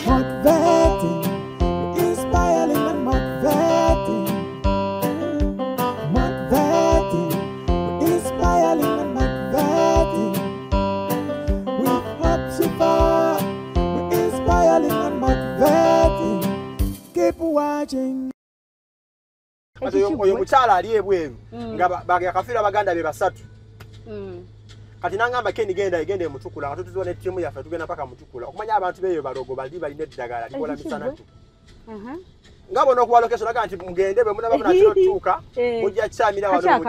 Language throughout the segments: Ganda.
Motivating, inspiring and motivating. Motivating, inspiring and motivating. We hope so far, we inspiring and motivating. Keep watching. Oyo mukyala ali ebweru nga bakafira baganda be basatu. Kati nangamba Ken genda mutukula nga tutuziwa ne timu yaffe tugenda paka mutukula okumanya abantu beyo balogo bali balina eddagala likola misana tu. Ngabo no kuwa location aga nti mugende be munaba muna tutuka mujja chamira wano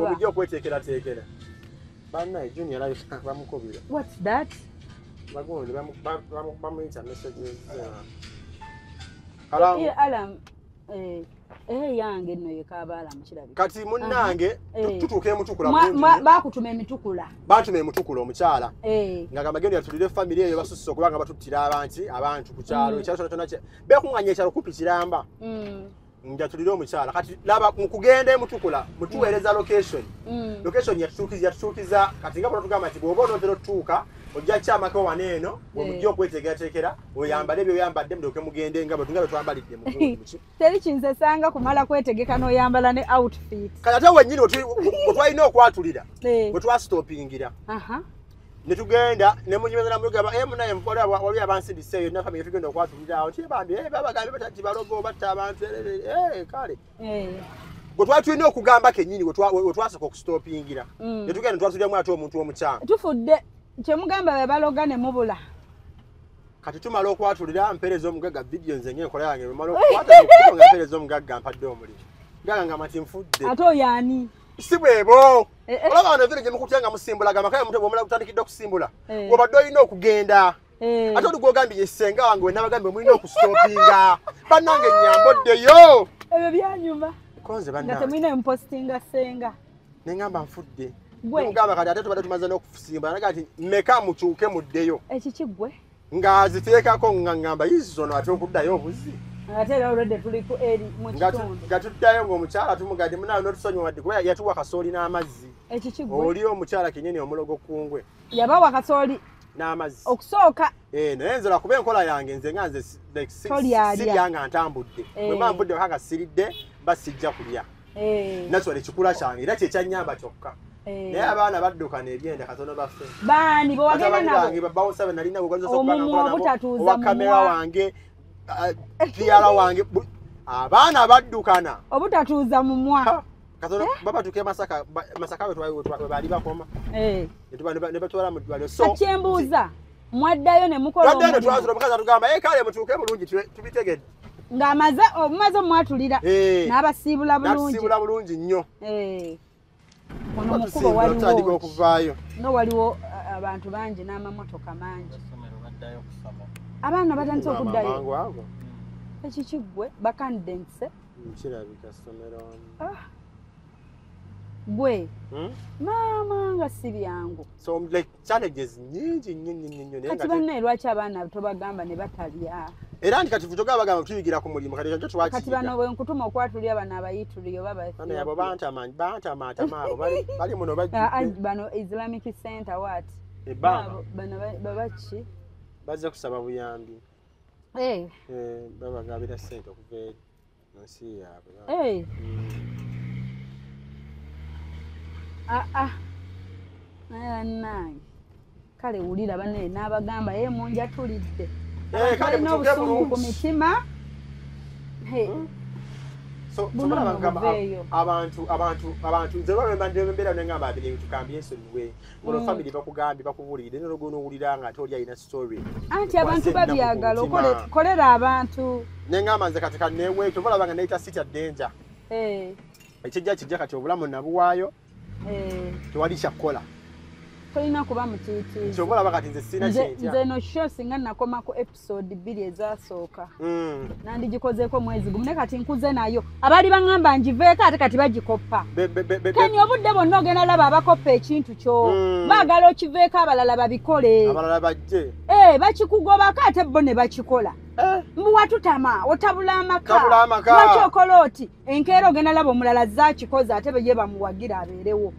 mujja okwetekera tekera. Banna junior life bamukobira. What's that? Bagonde bamuita messages. Alam yange no yekabala mukirabi. Kati munnange tutuke mutukula bakutuma emitukula. Batuma emutukula omukyala. Nga magendo yatulire family eyo basusse okubanga batutira abantu ku kyalo ekyalo kyona kye. Bekunganya ekyalo kupi kiramba. Njatulire omukyala. Kati laba mukugende mutukula mutuwereza location. Location yatukiza kati nga bano tugamba ati bwoba onotero tuuka ojja kyama ko waneeno omujja okwetegerakekera oyambale byo oyambadde mudoke mugende nga batunga twambalidde mu muki teri kinze sanga kumala kwetegeka no yambala ne outfit kala tawe nyini otwalina okwatulira otwastopingira ne tugenda ne munyimeza na mugaba munaye mpola wali abansidiseyo na family tugenda okwatulira awo tibaambi babagambe batati balogo batta abantu kale Gotwatulina okugamba kenyini gotwasaka okustopingira ne tugenda twatulira ate omuntu omukyanga tufudde kyemugamba be baloga ne mubula kati tumala okwatulira mpereza omugaga video nze ngenkola yange bamala okwata nga mpereza omugaga mpadde omuli nga mati mfudde ato yani si bwebo olaba wano vile gyemukutyanga musimbulaga makaya mutu bwomala kutandikidde okusimbula obadde olina okugenda ate oligogambye yesenga wange we nabagambye mulina okustopinga bannange nyamboddeyo ebyo byanyuma konze bannange nga temulina empostinga senga nengamba nfudde mugamba kati ate tubadde tumaze n'okusimba naga ati mmeka mukyuke muddeyo ekikigwe nga ziteekako nga ngamba yizono ate okuddayo obuzi ate era olwedde tuli ku eri mu kitundu nga tuddayo ng'omukyala tumugadde munawe n'otusonyiwa wadde kuba yatuwa kasooli n'amazzi ekikigwe oli omukyala kenyini omulogo kungwe yabawa kasooli n'amazzi okusooka naye nze lwakuba enkola yange nze nga nze sirya nga ntambudde bwe mba nvudde waka siridde mba sijja kulya nakiwala ekikula kyange era kyekyanyamba kyokka naye abaana baddukana ebyenda katono baffe baani bwewagenda nabo babawosabe nalina obutatuuza kamera wange kiyala wange abaana baddukana obutatuuza mumwa katono babatuke masaka we bali bakoma ne batwala mu ddwaliro so akyembuuza mwaddayo ne mukola omulimu twazula omukazi atugamba kale mutuuke bulungi tubitegedde ng'amaze omwatulira n'abasiibula bulungi nnyo ono mukubo waliwo okuvaayo waliwo abantu bangi n'amamotoka mangi abaana batandise okuddayo ekikigwe bakandense kirabika somero gwe maama nga si byangu so like challenges nyingi nnyo kati bannaye lwaki abaana tobagamba ne batalya era ndi kati tutoga bagamba tuyigira ku mulimu kati ekyo twakiyiga kati bano bwe nkutuma okwatulya bano abayituliyo bano yabo bantamabo bali muno bano Islamic Center what bano babaki bazze kusaba buyambi babagabira ssente okuva eri munsi yaabwe naye kale wulira banne n'abagamba munjatulidde kale n'obusungu ku mitima abantu nze bambeera nengamba abiri tukambye ensonyiwe ngono family bakugambye bakubulidde nogono owulira nga ate oli alina story anti abantu babyagala kolera abantu nengamba nze kati kanewe tobalaba nga neyita city danger ekijja kati obulamu nabuwaayo tewali kyakkola tolina kuba mutiitiizi kyobalaba kati nze sina kyentya nze no show singa nakoma ku episode 2 ezasooka nandigikozeeko mwezi gumu ne kati nkuze nayo abali baŋŋamba ngiveeko ate kati bagikoppa keni obudde bonna ogenda laba abakoppa ekintu kyo baagala okiveeko abalala babikole abalala bajje bakikugobako ate bo ne bakikola mbu watutama otabula amaka lwaki okola oti enkeera ogenda laba omulala zakikoze ate be ye bamuwagira abeerewo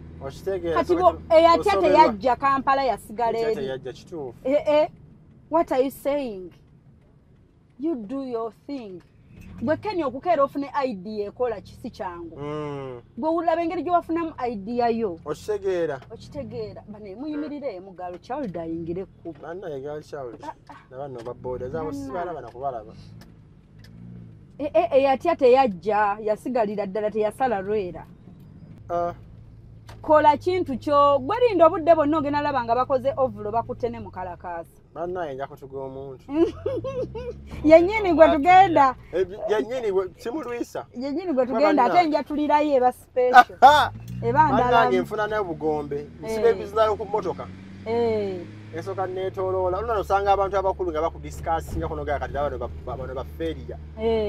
kati bo eyatya teyajja Kampala yasigala eri teyajja kituufu what are you saying? You do your thing. Gwe Kenya okukeera ofune idea ekola kisi kyangu gwe ulaba engeri gye wafunamu idea yo okitegeera bane muyimirire mugalo child ayingire ekkubo banna yegal child nabano baboda zabo sibalaba nakubalaba eyatya teyajja yasigalira ddala teyasala lwera kola kintu kyo gwerinda obudde bonna ogenda laba nga bakoze ovulo bakutene mu kalakaasa banna yenja kutuga omuntu yennyini gwe tugenda yennyini simulwisa yennyini gwe tugenda ate nja tulirayo eba special eba ndala nfuna n'obugombe nsibe ebizirayo ku mmotoka esoka netoloola oluna nosanga abantu abakulu nga bakudiscassinga kuno gaa kati bano bafeeriya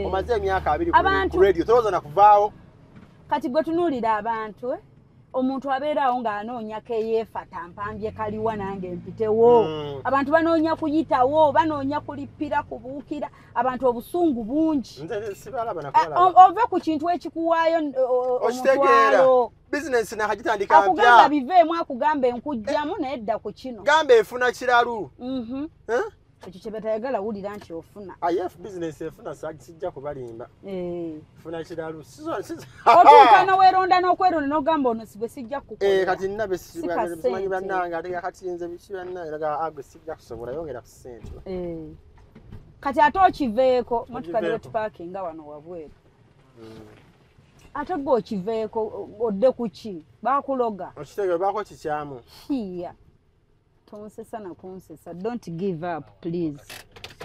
omaze emyaka 2 ku radio tolowooza nakuvaawo kati gwe tunuulira abantu omuntu abeerawo ng'anoonya keyeefata mpambye kaliwa nange mpitewo abantu banoonya kuyitawo banoonya kulippira kubuukira abantu obusungu bungi ove ku kintu ekikuwaayo omutwalo bizinesi nakagitandika mpya akugamba biveemu akugamba enkujjamu naye dda ku kino gamba efuna kiralu ekyo kye batayagala wulira nti ofuna ayef bizinesi efuna sijja kubalimba funa kiralu otuukana weeronda n'okweronda n'ogamba ono sigwe sijja kukola kati nina besimanyi bannange ate kati nze biki bannange naga agwe sijja kusobola yongera ku ssente kati ate okiveeko motoka niwe tupaakinga wano wabweru ate gwe okiveeko odde ku ki baakuloga okitegere baako kikyamu hiya tonsesa na kunsesa don't give up please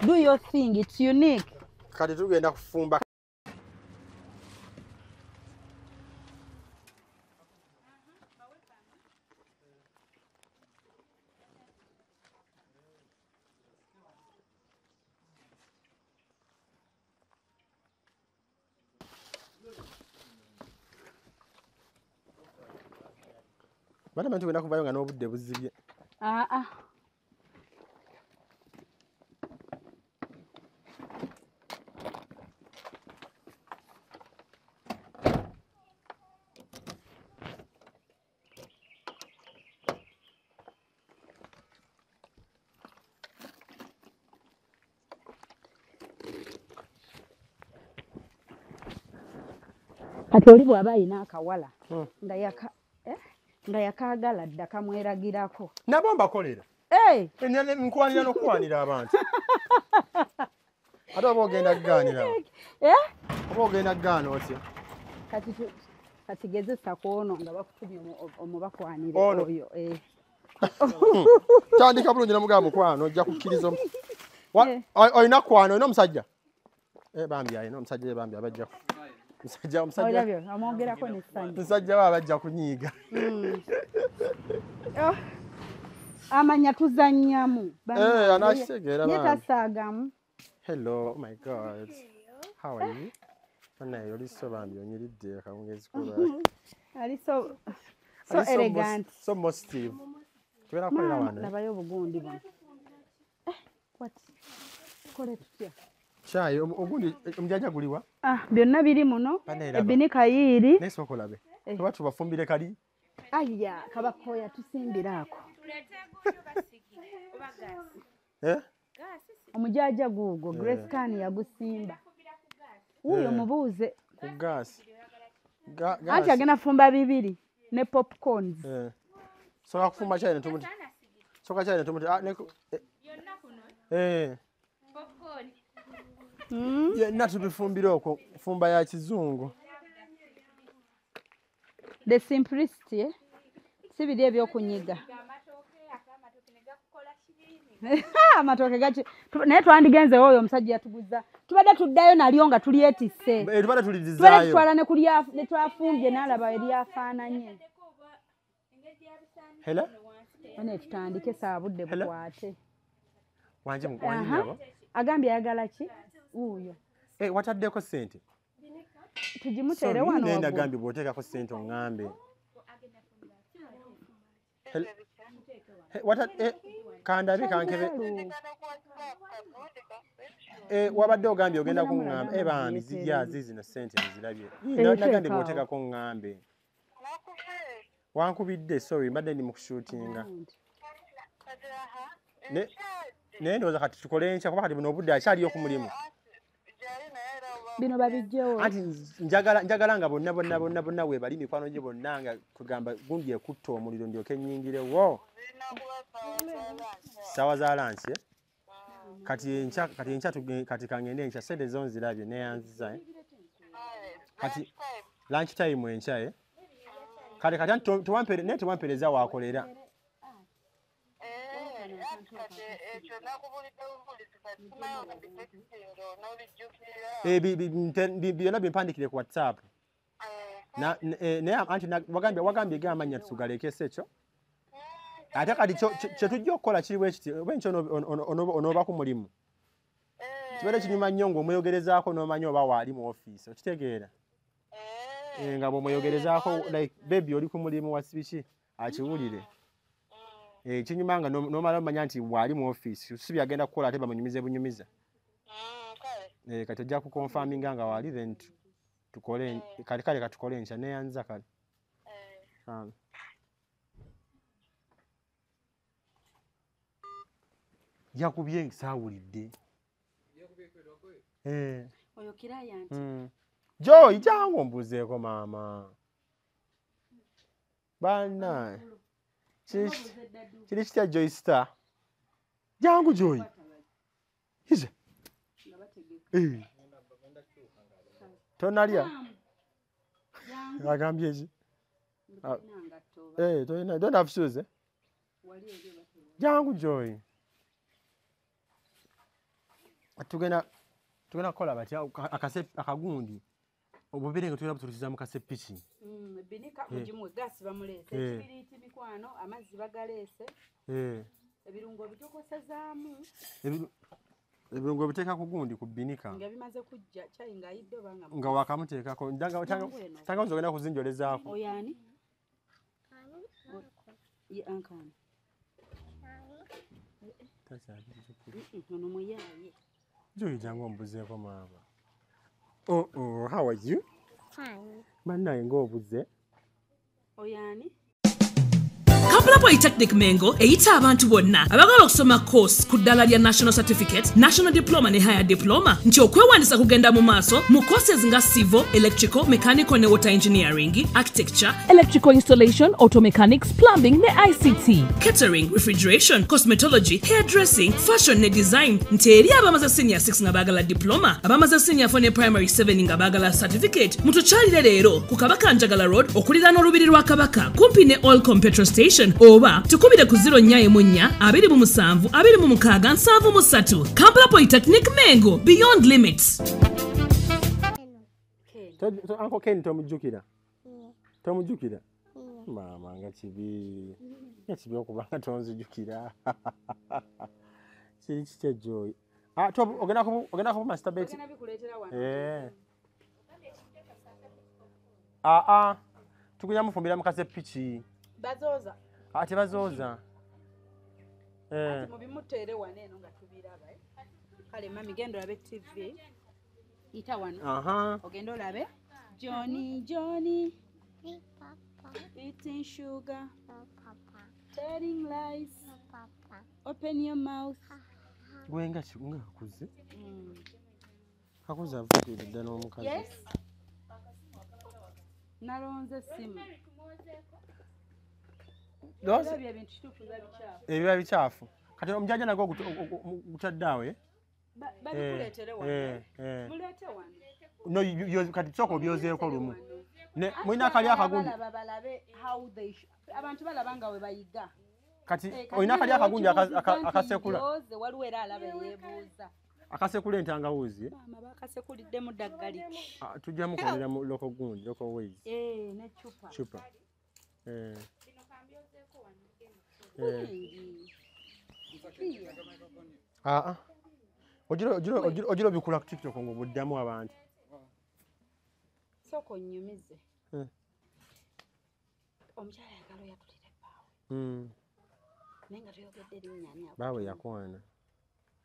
do your thing it's unique kati tugenda kufumba bana bantu tugenda kuvayo nga n'obudde buzibye kati oli bw'aba ayina akawala nga yakaagala dda kamweragirako nabo mbakolera nkwanira n'okwanira abantu ate oba ogenda kugaanira oba ogenda kugaana otya kati gezesa kwono nga bakutubye omubakwanire oyo tandika bulungi namugamba mukwano ojja kukkiriza olina kwana olina omusajja bambi alina omusajja bambi abajjaku musajja we abajja kunyiiga amanya tuzannyamu anakitegeera yetasaagamu hello oh my god how are you naye oli so bambi onyiridde akawungezi kula ali so elegant so positive tubeera kukolera wano nabayo obugundi buno what kole tutya chai ogundi omujjaja guliwa byonna biri muno ebinika yiiri neso okolabe tuba tubafumbire kali aya kabakoya tusimbiraako omujaja guugo Grace Can yagusimba uyo mubuuze ku gas anti agenda fumba bibiri ne popcorns soka kufumba chai ne tumuti soka chai ne tumuti yonna kuno popcorn natubifumbire okwo fumba ya kizungu the simplicity si biri ebyokunyiga amatoke gaki naye twandigenze oyo omusajja yatuguza tubadde tuddayo nalyo nga tulyetisse tubadde tulidizaayo tutwala ne twafumbye n'alaba eryafaananye hela ane tutandike saabudde bukwate wanje mukwanyinyabo agambye ayagala ki uyo wataddeko sente tugimutere wano ngenda agambye bw'oteekako sente oŋŋambe kandabe kankebe wabadde ogambye ogenda kuŋŋamba bambi zirya zizino sente nzirabye nagambye bw'oteekako oŋŋambe Wankubidde sorry mbadde ndi mu kushootinga. Naye ndowooza kati tukole enkya kuba kati buno obudde akyaliyo ku mulimu. Bino babijjewo. Anti njagala nga bonna weebali mikwano gye bonna nga kugamba gundi ekutta omuliro ndyoke nnyingirewo. Sawa za lansi kati enkya kati kangende enkya sente zo nzirabye neyanziza kati lunch time enkya kati tewampereza wakolera. Byonna bimpandikire ku WhatsApp. Naye anti wagambye gamanya tugalekese ekyo. Ate kati kyetujja okukola kiri bwe kiti oba enkyo onooba ku mulimu. Kibeere kinyuma nnyo ng'omweyogerezaako n'omanya oba waali mu ofiisi okitegeera. Nga bw'omweyogerezaako like baby oli ku mulimu wasibiki akiwulire. Kinyuma nga n'omala omanya nti waali mu ofiisi si byagenda kukola ate bamunyumize bunyumiza. Kati ojja kukonfaminga nga waali then tukole kale katukole enkya neyanza kale. Yakubye saawulidde. Oyo client. Joy jangu mbuzeeko maama. Bana. Kiri kitya Joy Star? Jangu Joy. Hize. Tonalya. Agambye ki? Don't have shoes. Jangu Joy. Tugenda kukola batya akagundi obubere nga tuyina butuliza mu kasepiki. Binika mujimwe gasi bamulese ekibiriti mikwano amazzi bagaleese. Ebirungo bitokosezaamu. Ebirungo biteeka ku gundi ku binika. Nga bimaze kujja chai nga ayidde banga. Nga wakamuteekako tanga ozogenda kuzinjolezaako. Oyani? Ye ankani. Nono muyaye. Joy jangu ombuzeeko maama. How are you? Fine. Mannaye ng'obuze. Oyani? Kampala Polytechnic Mengo eyita abantu bonna abagala okusoma course ku ddala lya National Certificate, National Diploma ne Higher Diploma nti okwewandisa kugenda mu maaso mu courses nga Civil, Electrical, Mechanical ne Water Engineering, Architecture, Electrical Installation, Auto Mechanics, Plumbing ne ICT, Catering, Refrigeration, Cosmetology, Hairdressing, Fashion ne Design nti eri abamaze Senior 6 nga baagala Diploma, abamaze Senior 4 ne Primary 7 nga baagala Certificate mutukyalire leero ku Kabaka Njagala Road okuliraana olubiri lwa Kabaka kumpi ne Allcom Petrol Station oba tukubire ku 0-4-2-27-26-73. Kampala Polytechnic Mengo, beyond limits. Uncle Ken tomujjukira? Tomujjukira? Maama nga kibi. Nga kibi okubanga tonzijjukira. Kiri kitya Joy. Ogenda kuba masturbate? Ogenda bikuleetera wano. Tugenda mufumbira mu kasepiki. Bazooza. Ate bazooza. Ati mubimuteere wano eno nga tubiraba. Kale mami genda olabe TV. Ita wano. Ogenda olabe. Johnny. Papa. Eating sugar. Papa. Telling lies. Papa. Open your mouth. Gwenga akuze. Akuze avudde ddala n'omukazi. Yes. Nalonze simu. Ebiba bikyafu. Kati omujjanja nago gutadde awe. Babikuleetere wano. Muleete wano. No, kati sooka obyozeeko lumu. Mulina akali akagundi. Balabe how they abantu balaba nga we bayiga. Kati olina akali akagundi akasekula. Waliwo era alaba yeebuuza. Akasekula entangawuzi. Maama bakasekuliddemu ddaggali. Tujja mukolera mu local gundi, local ways. Ne chupa. Ojiro bikula ku TikTok ng'obuddamu abantu. Soko nnyumize. Omukyala yagala oyatulire bbaawe. Naye nga tuyogedde erinnya ani baawe yakwana.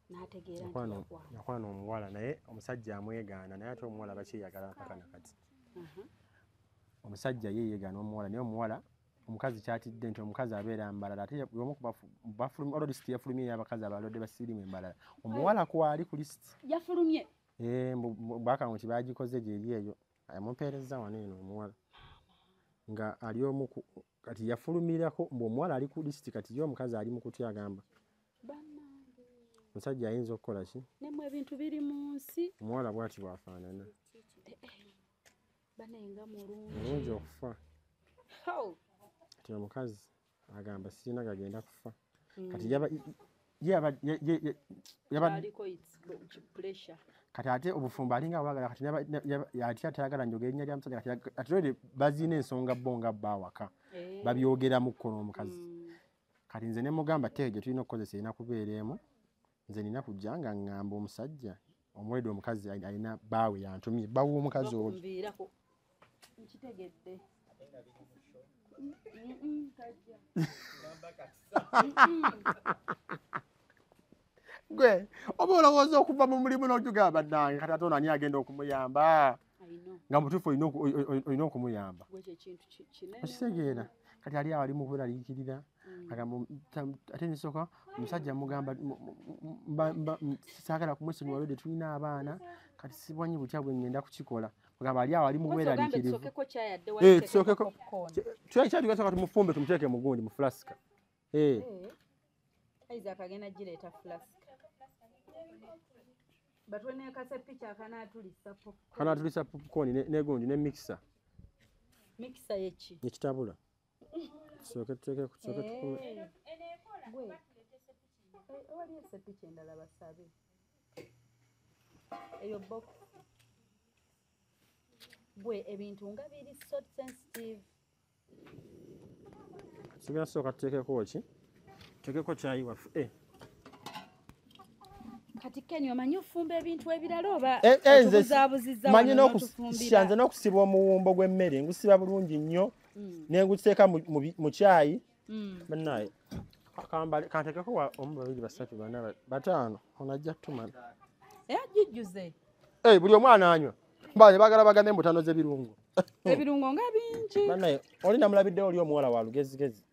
N'ategeera nti yakwana omuwala naye omusajja amwegaana naye ate omuwala bakyeyagala mpaka nakati. Omusajja ye yeegaana omuwala naye omuwala omukazi kyatidde nti omukazi abeera mbalala ate omu bafulumye olwo lisiti yafulumye y'abakazi abalodde basirimu embalala omuwala kwali ku lisiti yafulumye bakawunti bagikoze gyeri eyo amupeereza wano eno omuwala nga ali omu kati yafulumirako omuwala ali ku lisiti kati ye omukazi ali mu kutya agamba omusajja ayinza okukola ki nemu ebintu biri mu nsi omuwala bw'ati bw'afaanana banenga mulungi okufa kati omukazi agamba sirina gagenda kufa kati kati ate obufumbo alinga bwagala kati ate atayagala njogera erinnya lya musajja kati olwo bazina ensonga bo nga bawaka babyogeramu kkono omukazi kati nze ne mugamba teege tulina okukozesa erina kubeera emu nze nina kujja nga ŋŋamba omusajja omwedde omukazi alina baawe yantumye bawa omukazi oli gwe oba olowooza okuva mu mulimu n'otugamba nange kati ate ono ani agenda okumuyamba nga mutuufu olina okumuyamba okitegeera kati ali awo ali mu kweraliikirira agamba ate nisooka omusajja mugamba saagala kumwesonyiwa lwedde tulina abaana kati sibwanyi butya bwe ngenda kukikola agamba ali awo ali mu bweraliikirivu tusookeko kyatugasooka tumufumbe tumuteeke mu gundi mu fulasika Isaac agenda gireeta fulasika batwenekase picha kanaatulisa popcorn negundi ne mixer yeki nekitabula tusooke tuteekeko tusooke tukube waliyo sepicha endala basabe eyo box bwe ebintu nga biri so sensitive sigenda sooka tuteekeko ki tuteekeko kyayi waffe kati Ken omanyi ofumba ebintu ebirala oba otubuzaabuziza manyi nze n'okusiba omuwumbo gw'emmere ngusiba bulungi nnyo nenguteeka mu kyayi bannaye kanteekeko omu babiri basatu bana bataano onajja tumana jijjuze buli omwana anywa mbanye bagala bagane mbutanoze birungo ebirungo nga bingi bannaye oli namulabiddewo oli omuwala wa lugezigezi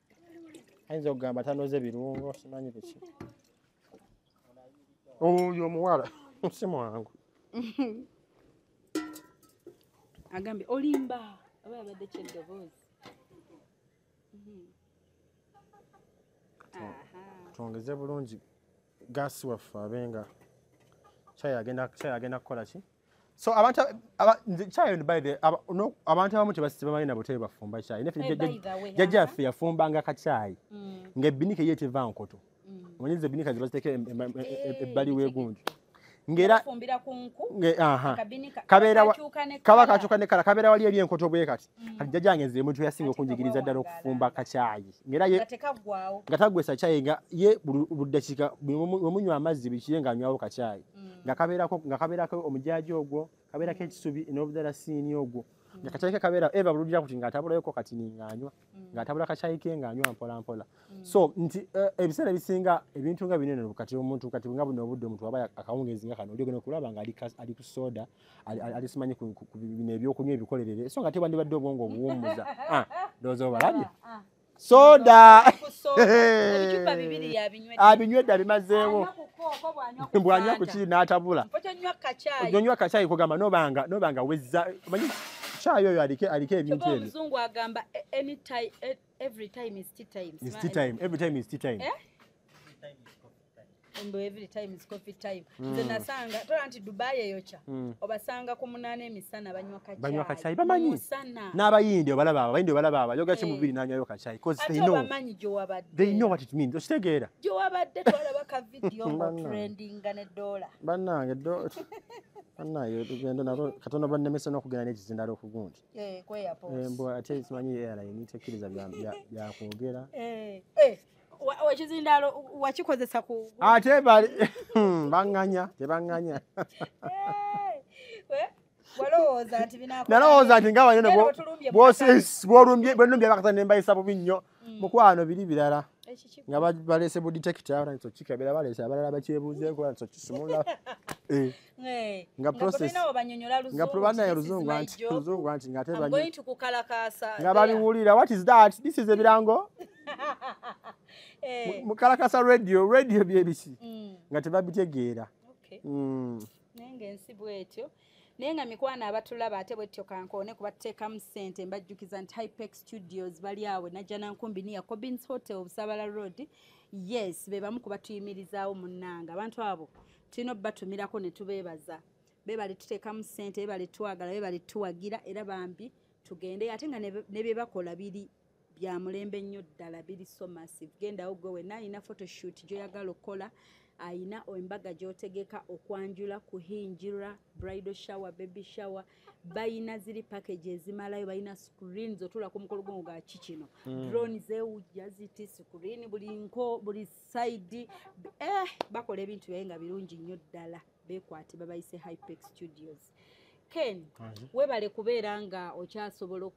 ayinza okugamba tanoze birungo simanyi biki oyo omuwala musimu wangu agambye olimba oba yabadde kyeddoboozi twongeze bulungi gaasi waffe abenga kyayagenda kukola ki so abantu abamu tebamanyi na butebe bafumba kyayi jjajja yaffe yafumbanga kakyayi ng'ebbinika ye teva nkoto omanyiza ebbinika zebaziteeka ebbali w'egundi ng'era kaba kakyuka ne kala kabeera wali eri enkoto bwe kati kati jjajjange nze muntu yasinga okunjigiriza ddala okufumba kakyayi ng'era nga tagwesa kyayi nga ye buli ddakiika wemunywa amazzi bikire ng'anywawo kakyayi nga kabeerako omujaaji ogwo kabeerako ekisubi n'obudarasiini ogwo nga kakyayi ke kabeera eva bululira kuti ng'atabulayo kati ng'anywa ng'atabula kakyayi ke ng'anywa mpola mpola so nti ebiseera ebisinga ebintu nga binene kati omuntu kati nga buno obudde omuntu aba akawungeezi nga kano olyogenda okulaba nga ali ku soda ali simanyi ku bino ebyokunywa ebikolerere so nga tewandibadde obwongo obuwummuza ndowooza obalabye soda abinywedde abimazeewo bwanywa ku kiri n'atabula onywa kakyayi kugamba nobanga wezza manyi kyayi oyo aliko ebintu ebyo omuzungu agamba every time is tea time every time is tea time every time is coffee time nze nasanga tola nti Dubai eyokya obasanga ku 8 emisana banywa kakyayi bamanyi n'abayindi obalaba abayoga ki mubiri n'anywayo kakyayi they know what it means okitegeera gyowabadde twalaba ka video trendinga ne dola bannange bannaye tugenda nabo katono bannemesa n'okugenda n'ekizindala okugundi mbw ate simanyi airline tekkiriza byakwogera ekizindalo wakikozesa ku ate baŋŋanya tebaŋŋanya nalowooza nti nga banene bwenumbye bakata nembayisa bubi nnyo mukwano biri birala nga balese budetector kikabeera balese abalala bakyebuuzeeko kisumula nga process nga probana ya ruzungu anti nga teba I'm going to kukalakasa nga babiwulira what is that this is ebirango mukalakasa radio byebisi nga tebabitegeera nenge ensi bwetyo naye nga mikwana abatulaba ate bwetyo kankoone kubateekamu ssente mbajjukiza nti Hypex Studios bali awe najja nankumbi ni ya Cobbins Hotel Busabala Road. Yes, be bamu kubatuyimirizaawo munnanga abantu abo tulina obatumirako ne tubeebaza bebali tuteekamu ssente bebali twagala bebali tuwagira era bambi tugende ate nga ne bye bakola biri bya mulembe nnyo ddala biri so massive. Gendawo gwe wenna alina photoshoot gy'oyagala okukola ayina embaga gy'otegeka okwanjula kuhinjira bridal shower baby shower bayina ziri package ezimalayo bayina screens otula ku mukolo gwo ga kikino drone zewujja ziti screen buli side bakola ebintu byaye nga birungi nnyo ddala bekwate babayise Hypex Studios. Ken webale kubeera nga okyasobola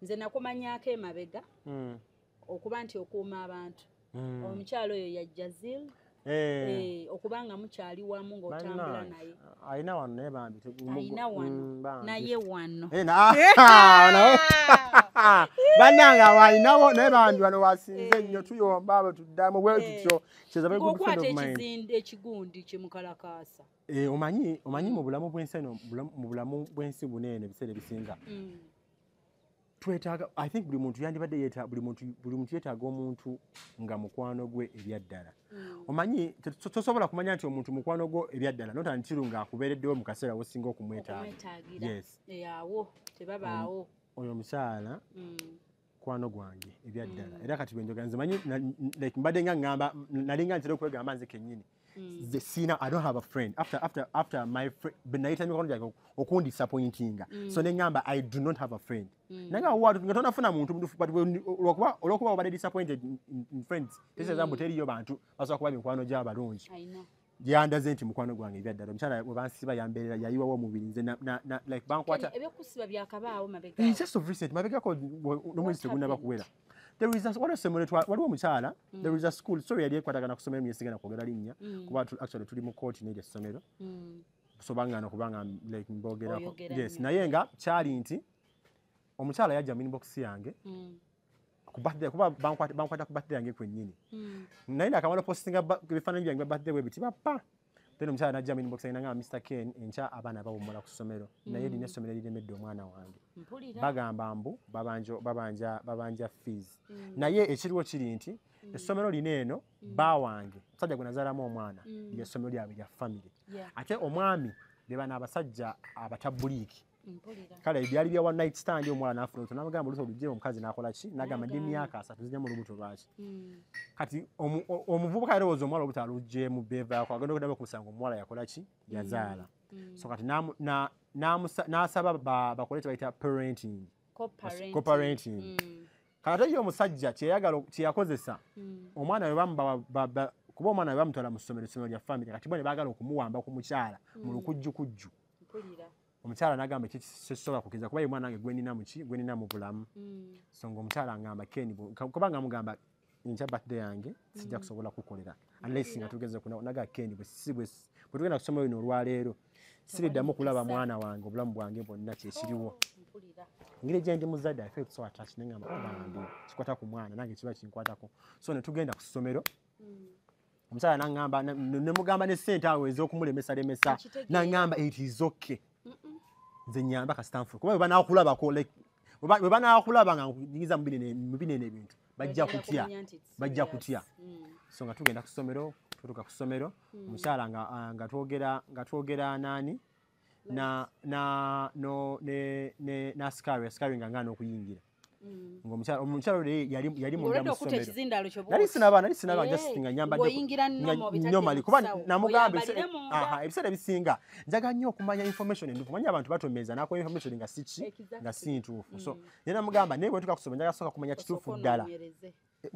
nze nakumanyaako emabega okuba nti okuuma abantu omukyalo oyo yajja zil okubanga mukyali wamu ng'otambula naye ayina wano naye bambi ayina wano naye wano bannanga walinawo naye bambi wano wasinze nnyo tuyomba abo tuddamu bwe tutyo ng'okwata ekigundi kimukalakaasa omanyi mu bulamu bw'ensi eno mu bulamu bw'ensi buneene ebiseera ebisinga twetaaga I think buli muntu yandibadde buli muntu yeetaaga omuntu nga mukwano gwe ebyaddala omanyi tosobola kumanya nti omuntu mukwano gwe ebyaddala notantiru ng'akubeereddewo mu kaseera wosinga okumwetaaga yes awo tebabaawo oyo omukyala mukwano gwange ebyaddala era kati bwenjogera nze manyi mbadde nga ngamba nalinga ntera okwegamba nze kennyini the scene I don't have a friend after my friend benayita mikono gyange okundisappointinga so nengamba I do not have a friend nanga watu nga tonafuna muntu but olwokuba obadde disappointed in friends teseezambu teriyo bantu basobola kuba mikwano gy'abalungi gyandaze nti mukwano gwange ebyaddala omukyala we bansiba yambeerera yayiwawo omubiri nze like bankwata ebyokusiba byakabaawo mabega just of recent mabegako n'omwezi tegunnaba kuwera there is what is similar to waliwo omukyala there is a school sorry yali ekwatagana ku ssomero myesigana kwogera linnya kuba actually tuli mu kooti n'eryo essomero sobangana kubanga like mbogerako yes naye nga kyali nti omukyala yajja mu inbox yange ku birthday kuba bankwata ku birthday yange kwennyini naye akamala postinga ebifaananyi byange bya birthday bwe biti bappa then omukyala najja mu inbox yange nga Mr. Ken enkya abaana bawummula ku ssomero naye lina essomero eriremedde omwana wange bagamba mbu babanja fees naye ekiriwo kiri nti essomero lino eno bba wange musajja gwe nazaalamu omwana lyessomero lyabwe lya family ate omwami be bana abasajja abatabuliiki kale byali bya one night stand omwana n'afuna olubuto n'amugamba olubuto olugye omukazi n'akola ki n'agamba ndi emyaka 3 zijja mu lubuto lwaki kati omuvubuka yarowooza omwala olubuto aluggyemu beevaako agenda okuddamu okumusanga omuwala yakola ki yazaala so kati n'asaba bakole kyebayita parenting co-parenting kati ate ye omusajja kyeyakozesa omwana we kuba omwana we bamutwala mu ssomero lya family kati bone baagala okumuwamba ku mukyala mu lukujjukujju omukyala n'agamba kisobola kukiriza kuba ye mwana wange gwenina mu bulamu so ng'omukyala ngamba Ken kubanga amugamba enkya birthday yange sijja kusobola kukolera unless nga tugeze naga Ken bwe tugenda kusoma bino olwaleero siriddamu okulaba mwana wange obulamu bwange bwonna kyekiriwo ngeri gye ndi muzadde I felt so attached nengamba bambi kikwata ku mwana nange kiba kinkwatako so ne tugenda ku ssomero omukyala n'angamba nemugamba ne ssente awo ez'okumulemesalemesa n'angamba it is okay nze nyamba ka Stanford kuba banakulabako like bwe banakulaba nga nyigiza mu binene ebintu bajja kutya so nga tugenda ku ssomero tutuuka ku ssomero omukyala nga twogera nani na askari nga n'okuyingira omukyala yali munda mu ssomero nali sinaba njasitinga nnyo mali kuba namugamba ebiseera ebisinga njaga nnyo okumanya information entuufu manya abantu batomeza nakola information nga siki nga si ntuufu so naye namugamba naye bwe tuka kusoma njaga soka kumanya kituufu ddala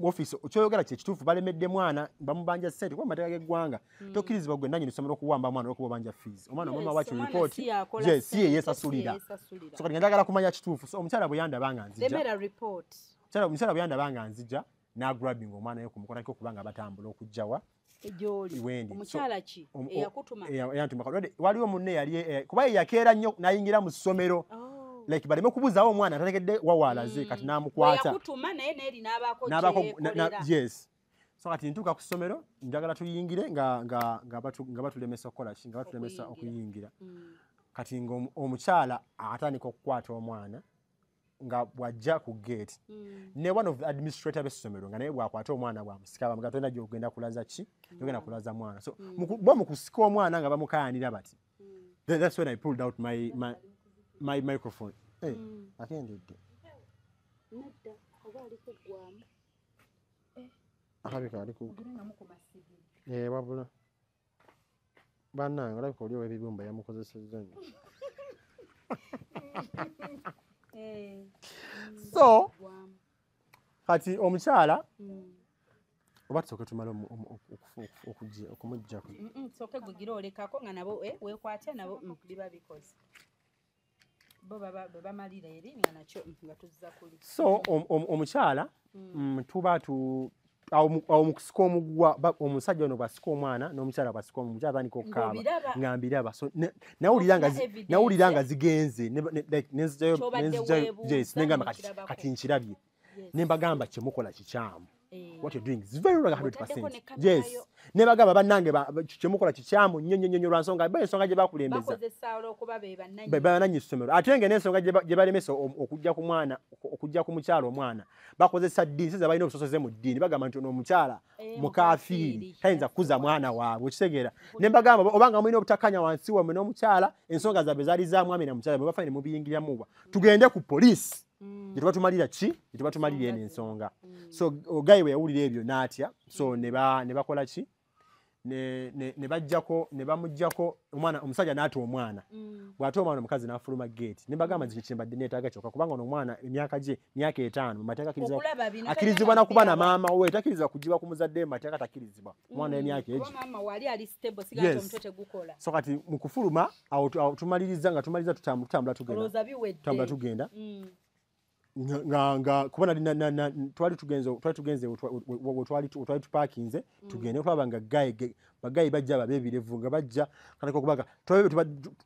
office kyoyogera kyekituufu balemedde mwana bamubanja ssente kuba mateeka g'eggwanga tokkirizibwa gwe nannyini ssomero okuwamba mwana olwokuba obanja fees omwana omama wakyo report si ye yeesasulira so kati njagala kumanya kituufu so omukyala bwe yandaba nga nzija omukyala bwe yandaba nga nzija n'agrabinga omwana we ku mukono okubanga batambula okujjawa ejoli omukyala ki eyakutuma eyantuma waliwo munne yali kuba yakeera nnyo nayingira mu ssomero like baleme kubuzawo omwana atategedde wawaalaze kati n'amukwata yakutuma naye neeri n'abaako yes so kati ntuuka ku ssomero njagala tuyingire nga batulemesa okukola ki nga batulemesa okuyingira kati ng'omukyala atandika okukwata omwana nga bwajja ku gate ne one of the administrator b'essomero nga naye bwakwata omwana bwamusika bamuga tolina gyogenda kulaza ki gyogenda kulaza mwana so bo mu kusika omwana nga bamukayanira bati that's when I pulled out my microphone akendedde akabika ali ku wabula bannange olabika oli ow'ebibumba yamukozesezza nnyo so kati omukyala oba tusooke tumale okumuggyako sooke gwegira olekako nga nabo weekwate nabo biba bikoze bo bwe bamalira eri nga nakyo nga tuzza kuli so omukyala tuba awo mukusika omugwa omusajja ono bwasika omwana n'omukyala bwasika omukyala atandika okukaaba nga mbiraba so nawulira nga zigenze nengamba kati nkirabye nembagamba kyemukola kikyamu what you're doing is very wrong 100%. Yes. Never gaba banange kyemukola kikyamu nnyo lwansonga ensonga gye bakulembeza bananyi ssomero ate nga n'ensonga gye balemesa okujja ku mwana okujja ku mukyala omwana bakozesa ddiini siza balina obusosoze mu ddiini bagamba nti ono omukyala mukafiiri tayinza kukuza mwana waabwe okitegeera ne mbagamba obanga mulina obutakanya wansi wammwe n'omukyala ensonga zaabwe zaali za mwami na mukyala bwe bafa ne mubiyingiramuwa tugende ku poliisi gye batumalira ki gye batumalira eno ensonga so ogayi bwe yawulira ebyo n'atya so ne bakola ki ne bajjako ne bamuggyako omwana omusajja n'ata omwana bw'ate omwana omukazi n'afuluma gate ne bagamba nti kye mbadde neetaaga kyokka kubanga ono omwana emyaka 5 mu mateeka akkirizibwa nakuba na maama we takkirizibwa kugibwa ku muzadde mu mateeka takkirizibwa omwana w'emyaka egi so kati mu kufuluma awo tumaliriza tutambula tugenda nga kubona twali tugenze twali tupakinze tugende twaba nga bagayi bajja babebirevu nga bajja kanako kubaga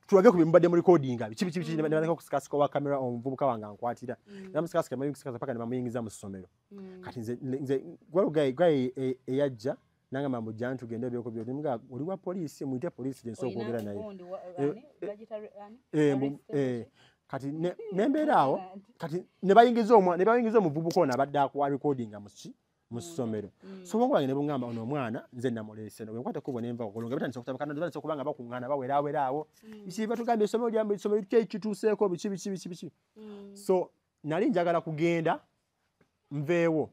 tulage ku bimbadde mu recordinga bichi ne kusikasika wa camera omuvubuka wange ankwatira namusikasika paka ne bamuyingiza mu ssomero kati nze gayi eyajja nanga mambo jantu tugende byoko byo nimuga oli wa police muite police gye nsoko kwogera naye kati nembeeraawo kati ne bayingiza omuvubuka ono abadde akuwa recordinga mu ssomero so bongo bange ne bungamba ono omwana nze namuleese no bwenkwata kubo nenva okulonga bitandisa okutabakana bitandisa okubanga bakuŋŋaana baweraawerawo biki batugambye essomero kituuseeko biki so nali njagala kugenda nveewo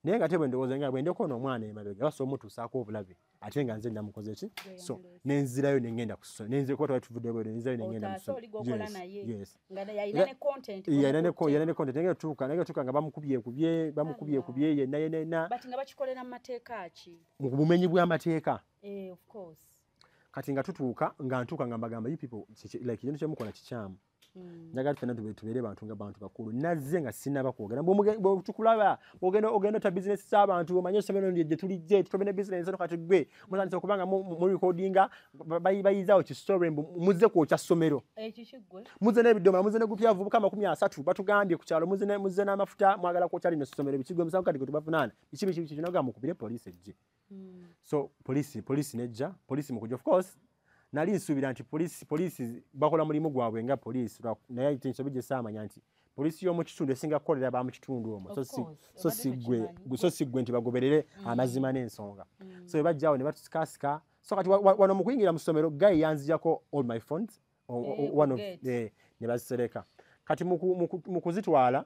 naye nga tebwe ndowooza nga bwendeko ono omwana emabega basa omutuusaako obulabe ate nga nze namukoze ki so nenzirayo nengenda nenze kuba tuvudde bwe nenzirayo nengenda yalina ne content nenge tuuka nga bamukubye yenna mu bumenyi bw'amateeka kati nga ntuuka nga mbagamba you people like ekintu kyemukola kikyamu njagala ffenna tubeere bantu nga bantu bakulu nazze nga sinaba kwogera bwetukulaba ogenda ta bizinesi z'abantu omanye essomero gye tulijje tutobe ne bizinesi eno kati gwe mutandisa okubanga mu recordinga bayizaawo kisitore muzze kwokya ssomero muzze n'ebidomola muzze ne gupya avubuka 30 batugambye ku kyalo muzze n'amafuta mwagala kwokya lino ssomero bikigwe musango kati gwe tubavunaana biki kinaga mukubire poliisi ejje so poliisi nejja poliisi mukujja of course nali nsuubira nti poliisi bakola mulimu gwabwe nga poliisi naye nsobijje saamanya nti poliisi y'omu kitundu esinga kukolera ba mu kitundu omwo so si ggwe nti bagoberere amazima n'ensonga so bebajjaawo ne batusikasika so kati wano mu kuyingira mu ssomero gayi yanzijako all my phones ne bazisereka kati mu kuzitwala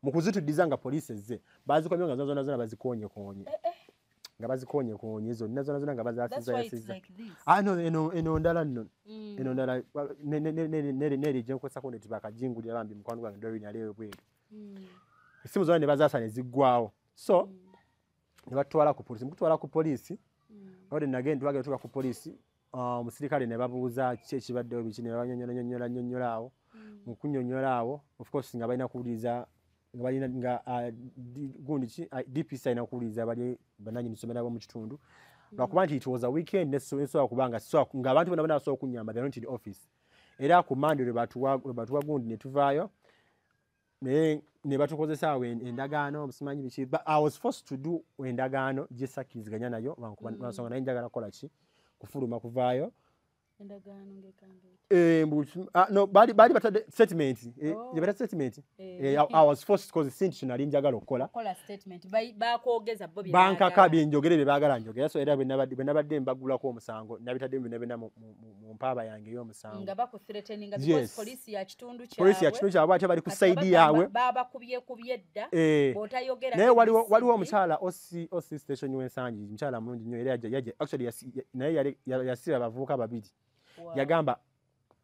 mu kuzituddiza nga poliisi ezze bazikomye nga zona bazikonyekonye nga bazikonyekonye zonna nga bazasizayasiza eno ndala nno eno ndala neri gyenkozesako nti bakajingulira bambi mukwano gwange ndowini aliyo bweru esimu zonna ne bazaasa ne ziggwawo so ne batutwala ku poliisi mukutwala ku poliisi ode nagenda twagenda tuka ku poliisi omusirikale ne babuuza ki ekibaddewo biki ne babanyonyolaawo mu kunnyonnyola of course nga balina kuwuliriza nga balina nga gundi ki DPC alina kuwuliriza bali bananyini ssomero abo mu kitundu lwakuba nti it was a weekend nesobola kubanga ng'abantu bonna basobola okunyamba they're not in the office era ku Monday lwe batuwa gundi ne tuvaayo naye ne batukozesa awo endagaano simanyi biki I was forced to do endagaano gye sakkiriziganya nayo lwansonga naye njagala kukola ki kufuluma kuvaayo endagaano ngekangeti no bali batadde statement yabata statement I was forced because since nali njagala okukola statement bakoogeza bo bye bankaka byenjogere bye baagala njogera so era bwe nabadde mbagulako omusango nabitadde bino mu mpaaba yange y'omusango nga bakuthreateninga because police ya kitundu kyabwe ate bali ku side yaabwe babakubye dda botayogera naye waliwo omukyala osi station w'ensangi mukyala mulungi nnyo era yaje actually naye yasiba abavubuka babiri yagamba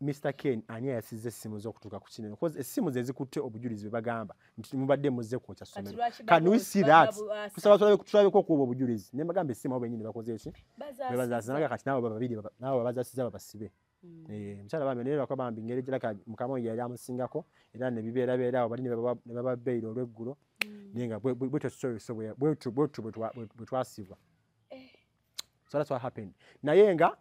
Mr. Ken ani yasize essimu z'okutuuka ku kinene because essimu ze zikutte obujulizi bwe bagamba nti mubadde muzze ku kyasomero can we see that tusaba tulabeko okuba obujulizi ne bagamba essimu abo bennyini bakoze eki bebazaasinaga kati nabo babiri nabo babazasiza babasibe mukyala bambi naye lwako bambi ngeri giraka mukama we yali amusingako era ne bibeerabeera abo bali ne bababbeera olw'eggulo naye nga bwetyo story so bwetyo bwe twasibwa so that's what happened naye nga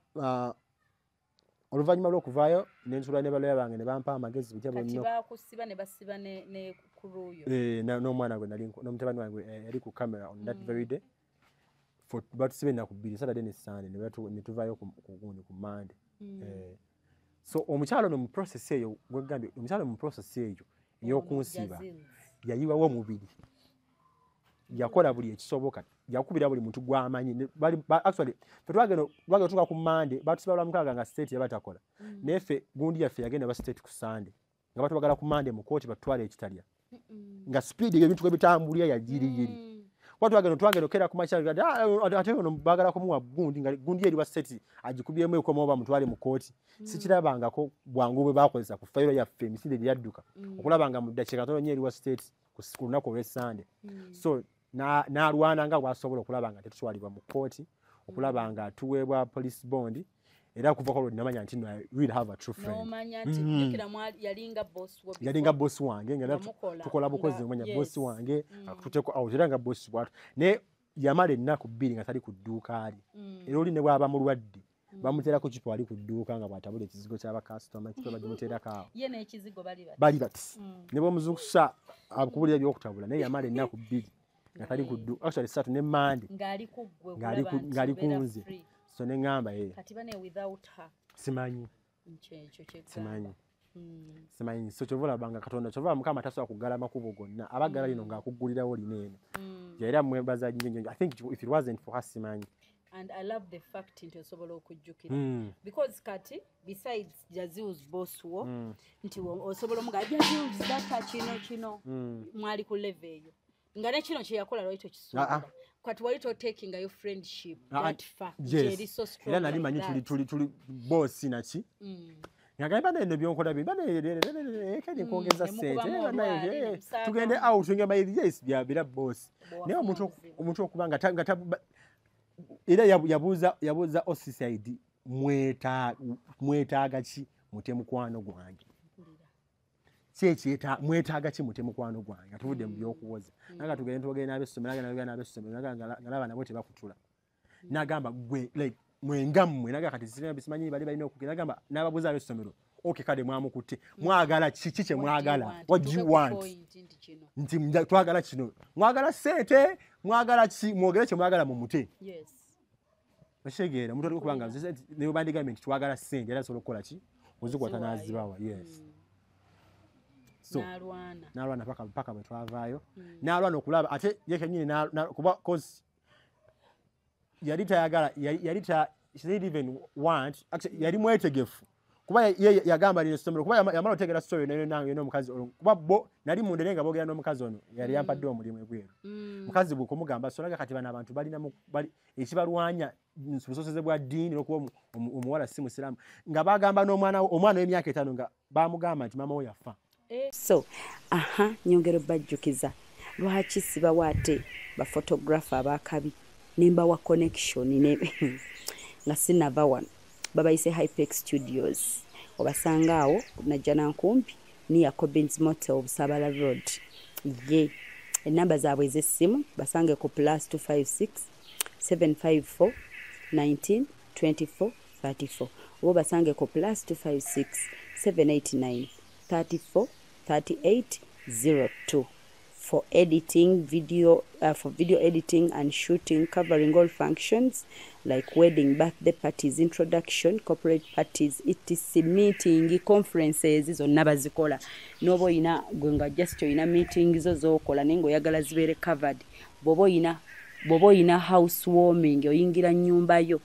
oluvannyuma lw'okuvaayo nensula ne baloya bange ne bampa amagezi butya bwenno bakusiba ne basiba ne kuruyo n'omwana gwe nali n'omutabani wange yali ku camera on that very day batusiba ennaku bbiri Saturday ne Sunday ne tuvaayo ku Monday so omukyalo no mu process eyo gwegambye omukyalo mu process eyo ey'okunsiba yayiwawo omubiri yakola buli ekisoboka yakubira buli muntu gw'amanyi actually twagenda tuka ku Monday batusiba lwamukaaga nga state yabatakola nefe gundi yaffe yagenda ba state ku Sunday nga batubagala ku Monday mu kooti batwala ekitalya nga speed y'ebintu kwe bitambulira yagiriyiri twagenda okera ku makyalo ate ono bagala kumuwa gundi nga gundi eri wa state agikubyemu ekoma oba mutwale mu kooti sikirabangako bwangu bwe bakozesa ku fayiro yaffe emisinde gye yadduka okulabanga mu ddakiika katono nnyo eri wa state ku lunaku olw'e Sunday so n'alwana nga bw'asobola okulaba nga tetutwalibwa mu kooti okulaba nga tuweebwa police bond era kuva ko namanya nti no I really have a true friend nomanya nti kukira yalinga boss wange nga tukola bukozi omanya boss wange akuteko out era nga boss bwatu ne yamala ennaku bbiri nga tali ku dduuka ali era oli ne bwaba mulwadde bamuteerako kipo ali ku dduuka nga bw'atabula ekizigo ky'aba customer kipo bagimuteerako awo ye n'ekizigo bali bati ne bw'omuzukusa akubulira by'okutabula naye yamala ennaku bbiri nga tali ku dduuka actually Saturday ne Monday ng'ali ku nze so ne ngamba kati bane without her simanyi so kyovula banga Katonda kyovula Mukama tasobola kuggala makubo gonna abagala lino ng'akuggulirawo lineeno era mwebaza nnyo I think if it wasn't for her simanyi and I love the fact nti osobola okujjukira because kati besides Jazil's boss wo nti osobola omuga Jazil's data kino mwali ku level eyo nga ne kino kye yakola lwito kisobola kati walito taking your friendship that fact jeri so strong era nali manyi tuli boss naki ngagamba nende byonkola bibane kani kuongeza sente tugende out ngamba yes bya boss naye omuntu okubanga era yabuuza OCCID mwetaaga ki mutemukwano gwange kyekiyeta mwetaaga ki mutemukwano gwange atuvudde mu byokuwoza naga tugende tugende n'abessomero ngalaba nabo tebakutula nagamba gwe like mwengammwe naga kati simanyi bali balina okugenda nagamba n'ababuuza ab'essomero okay kade mwamukutte mwagala kiki kye mwagala what do you want nti twagala kino mwagala sente mwagala ki mwogere kye mwagala mu mute bashegeera omuntu ali kubanga ne bandigambye nti twagala sente era asobola okukola ki ozikwata n'azibawa so n'alwana paka bwe twavaayo n'alwana okulaba ate ye kennyini kuba cause yali tayagala she didn't even want actually yali mwetegefu kuba ye yagamba lino essomero kuba yamala otegera story n'omukazi kuba nali mundere nga boogera n'omukazi ono yali yampadde omulimu ebweru mukazi bwe kumugamba solaga kati bano abantu ekibalwanya busoseze bwa ddiini olwokuba omuwala si musiraamu nga bagamba n'omwana w'emyaka 5 nga bamugamba nti maama we yafa so nyongero bajjukiza lwaki sibawo ate bafotographer abakabi nembawa connection nga sinava wano babayise Hypex Studios obasanga awo najja nankumpi ni Jacobins Motel Busabala Road ye enamba zaabwe ez'essimu basange ku +256 754 19 24 34 oba basange ko +256 789 34 38 02 for editing video editing and shooting, covering all functions like wedding, birthday parties, introduction, corporate parties, etc, meeting, conferences zonna bazikola. Nobo ina gwenga just ina meetings zo kola nengo yagala zibere covered. Bobo ina housewarming oyingira nyumba yo.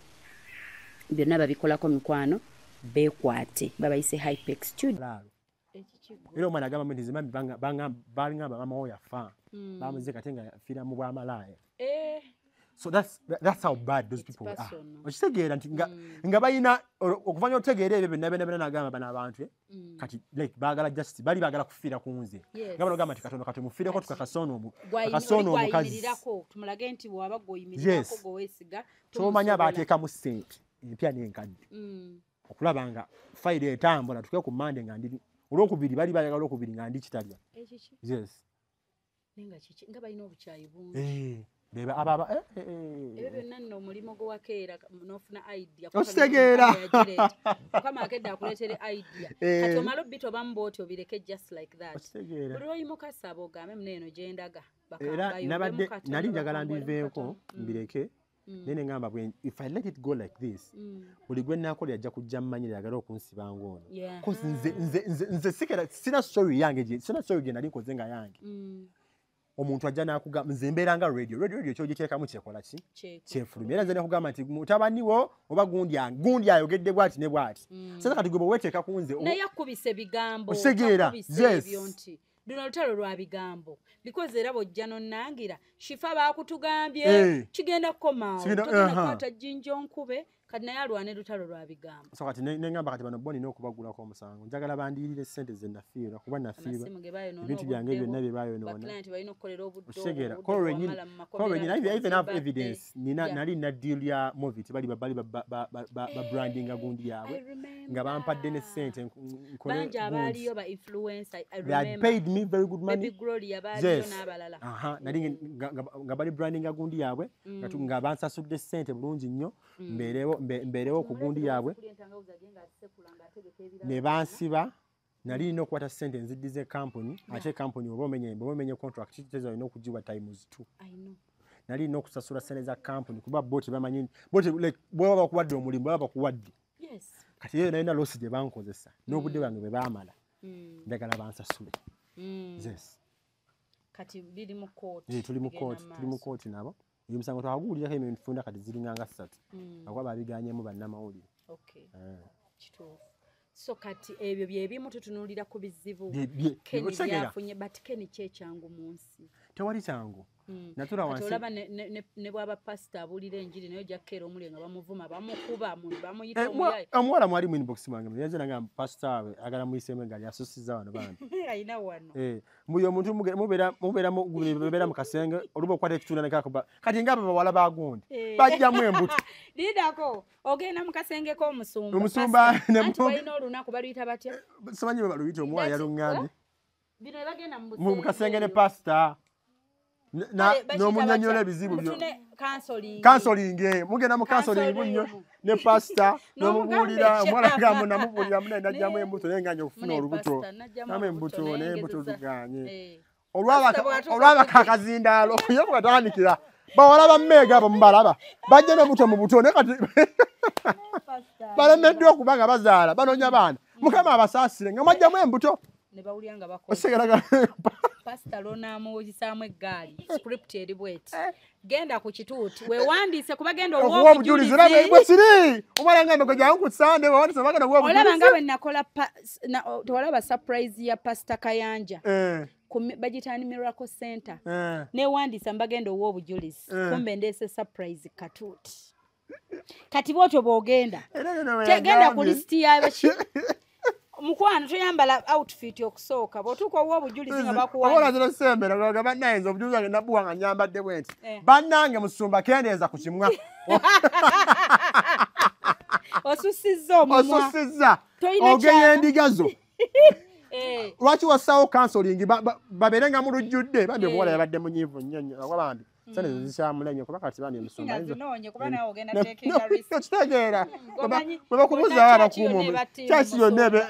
Byonna babikolako mikwano bekwate babayise Hypex Studio. Ilo mwana gama mwezi mami banga mama oya fa. Mama zeka tenga fira mu bwa malaya. So that's how bad those people are. Okitegera nti nga bayina okuvanya otegeera ebyo bena nagamba bana abantu kati like bagala just bali bagala kufira kunze. Ngaba nogamba nti katono kati mufire ko tukakasono omukazi. Tumulage nti bwaba goyimirirako gowesiga. Tomanya bateeka mu sente empya n'enkadde. Okulabanga fayiro etambula tuke ku Monday nga ndi olwokubiri bali bayagala olwokubiri nga ndi kitalya. Yes. Ninga kiki nga balina obuchayi bungi. Beba ababa ebyo byonna nno omulimo gwa keera n'ofuna idea. Okitegeera. Kama akedda akuleetere idea. Kati omalo bito bambooti obireke just like that. Okitegeera. Buli oyimuka sabo ogambe muneeno gye ndaga. Era nabadde nali njagala mbiveeko mbireke. Nene ngamba bwe if I let it go like this buli gwe nakola ajja kujja mmanyira yagala okunsiba ngono cause nze sikera sina story yange sina story gye nali nkoze nga yange omuntu ajja nakugamba nze mbeera nga radio kyo giteekamu kyekola ki kyefulumya era nze nakugamba nti mutabaniwo oba gundi ayogedde bwati ne bwati sasa kati gwe weteeka ku nze naye akubise bigambo osegeera yes Duno lutalo lwa bigambo because era bojja nonnangira shifa bakutugambye kigenda kukoma kwata jinjo nkube kati naye alwane lutalo lwa bigambo so kati nengamba kati bano boni n'okubagulako omusango njagala bandiirire ssente ze nafiirwa kuba nafiirwa ebintu byange byonna bye bayonoona okitegera kolwenyina even have evidence nali na deal ya movie bali branding gundi yaabwe nga bampadde ne ssente banja abaliyo ba influencer I remember they had paid me very good money Baby Glory abaliyo n'abalala nali nga bali branding gundi yaabwe nga bansasudde ssente bulungi nnyo mberewo ku gundi yaabwe ne bansiba nali nina okukwata ssente nziddize company ate company oba omenye contract kiteza olina okugiwa times 2 nali nina okusasula ssente za company kuba boti bamanyi boti like bwaba bakuwadde omulimu baba bakuwadde kati yeyo nalina losi gye bankozesa n'obudde bwange bwe baamala njagala bansasule yes kati biri mu court tuli mu court nabo Yumusango twaguulirako emifunda kati ziringanga 3 akuba babiganyemu bannamawulire kituufu so kati ebyo byebimu tutunuulira ku bizibu Keni byafunye but Keni kyekyangu mu nsi tewali kyangu natula wansi olaba ne bwaba pastor abulira enjiri nayo jakkeera omuli nga bamuvuma bamukuba bamuyita omuyayi omuwala mwali mu inbox mwange yaje nanga pastor we agala muyisemu ngali asusizza wano bantu ayina wano muyo omuntu mubera mu kasenge oluba okwata ekitunda nekakuba kati ngaba bawala bagundi bajjamu embuto lidako ogenda mu kasenge omusumba anti balina olunaku baluyita batya simanyi baluyita omuwala yalungambye bino bagenda mu kasenge ne pastor n'omunyonyola ebizibu byo counseling mugenda mu counseling bunyo ne pastor n'omubuulira omwana gamo namubuulira munene najjamu embuto naye nganya okufuna olubuto namu embuto n'embuto ziganye olwabakakazindaalo yo bwatandikira bawala bammeega abo mubalaba bajja n'obuto mu buto naye kati balemeddwa okuba nga bazaala banoonya baana mukama abasaasire nga mwajjamu embuto ne bawulira nga bakola pastor lonaamuwuzisaamu eggaali script eri bweti genda ku kituuti weewandiise kuba genda olw'obujulizi bwekiri omwana nga emego gyangu ku Sunday weewandiise bagenda olw'obujulizi olaba nga bwe nakola tewalaba surprise ya pastor Kayanja bagitaani Miracle Center neewandiisa mbagenda olw'obujulizi kumbe ndeese surprise katuuti kati bwotyo bw'ogenda tegenda ku lisiti y'abaki mukwano toyambala outfit okusooka botuuka obujulizi nga bakuwandika obola zino sembera nga bannayenza obujulizi wange nabuwa nga nyambadde bwenti bannange musumba kendeeza ku kimwa osusizza omumwa osusizza ogeya endiga zo lwaki wassaawo counseling babeere nga mu lujjudde bambi omuwala yabadde munyiivu nnyo nnyo bambi sente zikyamula nnyo kuba kati bambi emisumba zinonye kuba nawe ogenda tekinga risk kitegeera bwe bakubuza abakuumu kyaki yonna ebe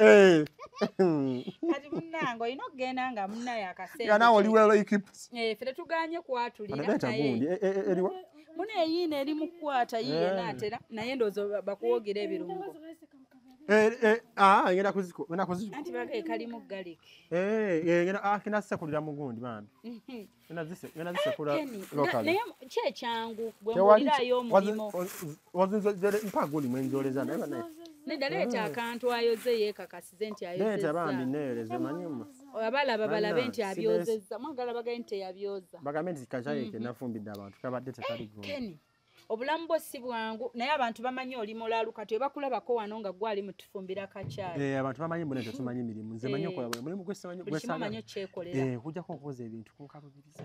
kati munnange olina okugenda nga munnayo akaseera nga naawe oli well equipped ffe tetuganye kwatulira leeta gundi eriwa muna eyiina eri mu kukwata yiye naatera naye ndowooza bakuwogira ebirungo ngenda kuziko anti bagaye kalimu garlic ngenda zisekulira mu gundi bambi ngenda zisekula lokali naye kyekyangu gwe mbulirayo omulimu mpa guli mwenzoleza naye nedda leeta akantu ayoze yeekakasize nti leeta bambi neereze manyuma abalaba balabe nti abyozezza mwagala bagaye nti teyabyoza bagambe nti kakyayeke nafumbidde abantu kabadde tekaligo obulamu bwo si bwangu naye abantu bamanyi oli mulalu kati webakulabako wano nga gwali mutufumbira kakyali abantu bamanyi mbona tetumanyi mirimu nze manyi okola mulimu gwesimanyi okyekolera kujjako okukoza ebintu kunkabubiriza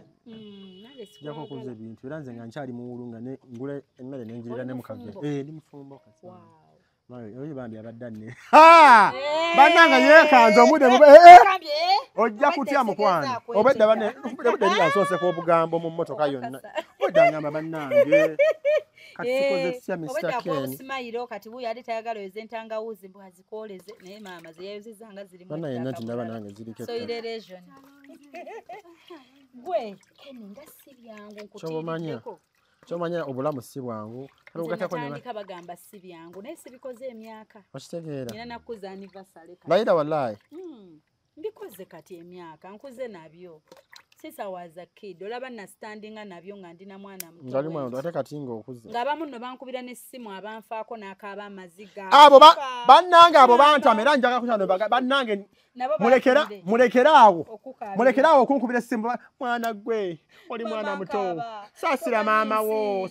kujjako okukoza ebintu era nze nga nkyali muwulu nga ngula emmere nenjirira ne mukave ndi mufumbo kasi oyo bambi abadde anne bannanga yeekanze omudde ojja kutya mukwano obedda eri yasooseko obugambo mu mmotoka yonna obedda ngamba bannange kati tukoze tutya Mr. Ken simayiro kati buyo ate tayagala oyoze entangawuzi mbw azikoleze naye maama zeyayozeza nga ziri bana yenna nti ndaba nange ziriko soileration gwe Ken nga si byangu nkutiddeko kyomanya obulamu si bwangu natandika bagamba si byangu naye sibikoze emyaka okitegeera nina nakuza anniversary layira wallahi mbikoze kati emyaka nkuze nabyo sisawaza kid olaba nastandinga nabyo nga ndina mwana ngali mwana ate kati ng'okuze ng'abamu nno bankubira n'essimu abanfaako n'akaaba amaziga abo bannange abo bantama era njaga kukyano bannange mulekeraawo okunkubira essimu mwana gwe oli mwana muto saasira maama wo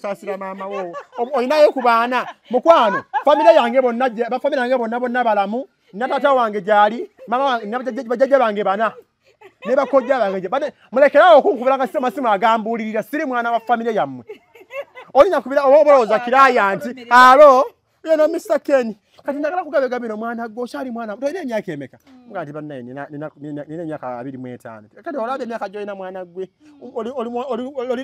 olinayo ku baana mukwano famire yange bonna balamu na tata wange gyali mama wange bajjajja bange bana ne bakojja bange mulekerawo okunkubira nga simu agambulirira siri mwana wa famire yammwe olina kubira obolooza kiraya nti alo yeno Mr. Ken kati ndagala kugabegabino mwana gwo kyali mwana muto ine emyaka emeka nga nti bannaye nina emyaka 25 kati olabye emyaka gyoyina mwana gwe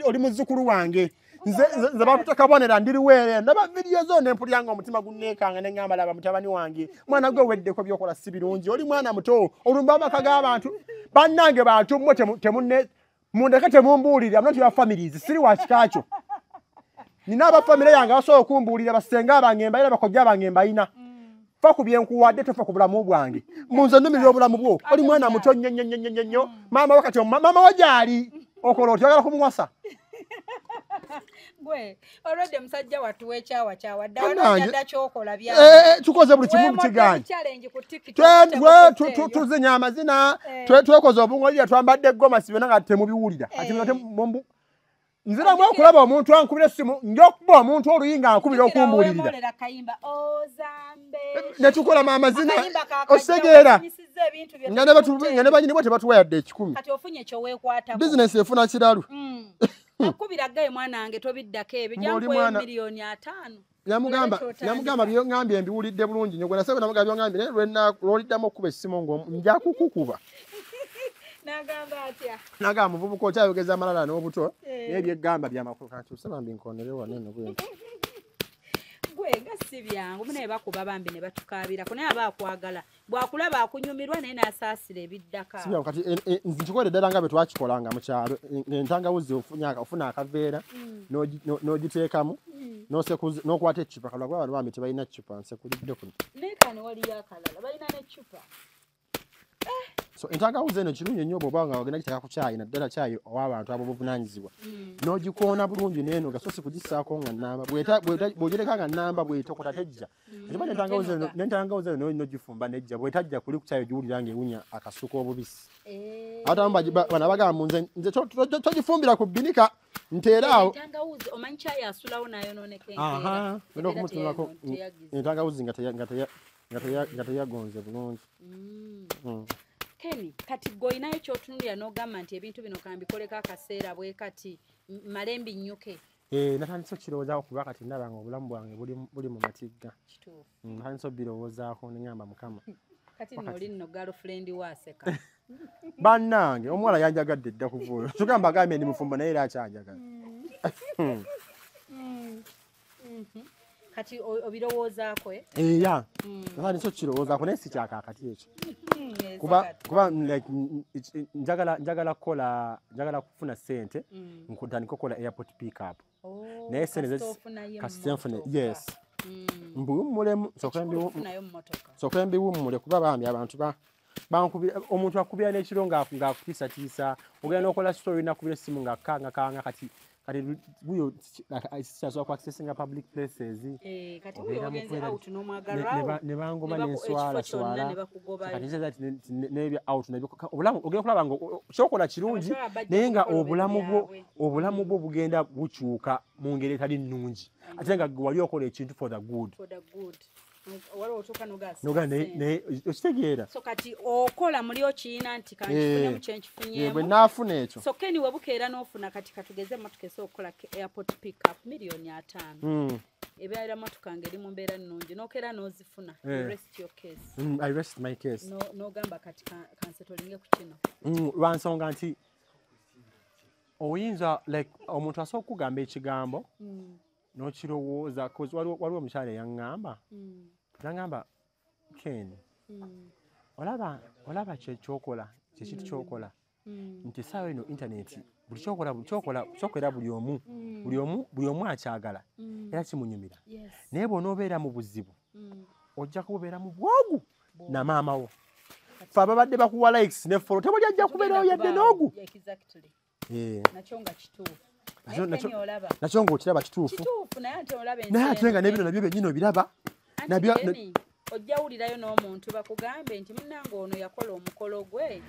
oli muzzukulu wange nze bakutakabonera ndiriweere ndaba vidiyo zo nempuliranga omutima gunneekanga ne ngamba laba mutabani wange mwana gwe weddeko byokola si birungi oli mwana muto olumba amaka g'abantu bannange bantu mmwe mundeke temumbuulire I'm not your families siri wa kikakyo nina abafamire yange abasobola okumbuulira basenga abange mbayina bakojja abange mbayina fa ku byenkuwadde tofa ku bulamu bwange munze nnumirira obulamu bwo oli mwana muto nnyo maama wakati maama wagyali okola oti oyagala kumuwasa gwe olwedde musajja watuwa ekyawa dda kyokola tukoze buli kimu mukiganye tuzinya amazina twekoze obungolira twambadde eggomasi byonna nga temubiwulira nzira mwakulaba omuntu ankubira essimu njokuba omuntu oluyinga ankubira okumbuulirira netukola amazina osegeera nga ne banyini bwe tebatuwa yadde 10 bizinesi efuna kiralu akubira gaye mwana wange tobiddako ebyo jankuwa miliyoni 5 namugamba byongambye mbiwulidde bulungi nyo gwe nasebe namugamba byongambye naye lwoliddamu okukuba essimu ngo njakukukuba nagamba atya nagamba muvubuka okyayogeza amalala n'obuto naye byeggamba byamakulu kati osaba mbi nkonere wanene gwe nga si byangu munaye bakuba bambi ne batukaabirako naye aba akwagala bwakulaba akunyumirwa naye n'asaasira ebiddaka si byangu kati nkikolere ddala nga bwe twakikolanga mu kyalo entangawuzi ofuna akaveera n'ogiteekamu n'okwata eccupa kalwa gw'abantu bambi tebalina ccupa nsekulidde kuno naye kano waliyo akalala balina n'eccupa so entangawuzi eno kirungi nnyo bw'oba nga ogenda giteeka ku kyayi naddala kyayi ow'abantu abo buvunaanyizibwa n'ogikoona bulungi n'eno nga so si kugissaako nga nnamba bw'ogireka nga nnamba bw'etokota tejja eba n'entangawuzi eno n'ogifumba nejja bw'etajja kuli ku kyayi ogiwulira ng'ewunya akasuka obubisi abatamu bana bagamba nze togifumbira ku bbinika nteeraawo omanyi kyayi asulawo nayonooneka genda okumutunulako entangawuzi nga teyagonze bulungi Ken kati goyinayo kyotunulira n'ogamba nti ebintu bino kambikoleko akaseera bwe kati malembi nnyuke natandise okukirowoozaako kuba kati ndaba nga obulamu bwange buli mu matigga natandise obirowoozaako neŋŋamba mukama kati noli nno girlfriend waaseka bannange omuwala yanjagadde dda kuvuuyo tugamba agambye ndi mufumbo naye era akyanjagala kati obirowoozaako ya nga niso kirowoozaako naye si kyakaakati ekyo kuba njagala kufuna ssente nkutandika okukola airport pick up naye sente kasisenfune yes mbiwummulemu soka mbiwummule kuba bambi abantu omuntu akubira n'ekiro ng'akutiisatiisa ogenda n'okola story nakubira essimu ng'akanga kati buyo sikyasobola ku accessinga public places ne bangoba n'enswalaswala kati n'ebya out obulamu ogenda kulaba nga kyokola kirungi naye nga obulamu bwo bugenda bukyuka mu ngeri etali nnungi ate nga wali okola ekintu for the good okitegeera so kati okola muli okiina nti kankifunemu kyenkifunyeemu bwe naafuna ekyo so keni webukeera n'ofuna kati katugeze emmotoka esobola okukola airport pick up $5,000,000 ebyalira mmotoka ngeri mu mbeera nnungi n'okeera n'ozifuna rest your case I rest my case n'ogamba kati kansetolinge ku kino lwansonga nti oyinza like omuntu asobola okugamba ekigambo n'okirowooza waliwo omukyala eyaŋŋamba nagamba Ken olaba kyekintu kyokola nti essaawa eno intaneti buli kyokolera buli omu akyagala era kimunyumira naye bw'onoobeera mu buzibu ojja kubeera mu bwogu na maama wo fe ababadde bakuwa likes ne follow tebuli ajja kubeerawo yadde n'ogu nakyo ng'okiraba kituufu naye ate nga n'ebino nabyo bennyini obiraba ojjawulirayo n'omuntu bakugambe nti munnange ono yakola omukolo gwe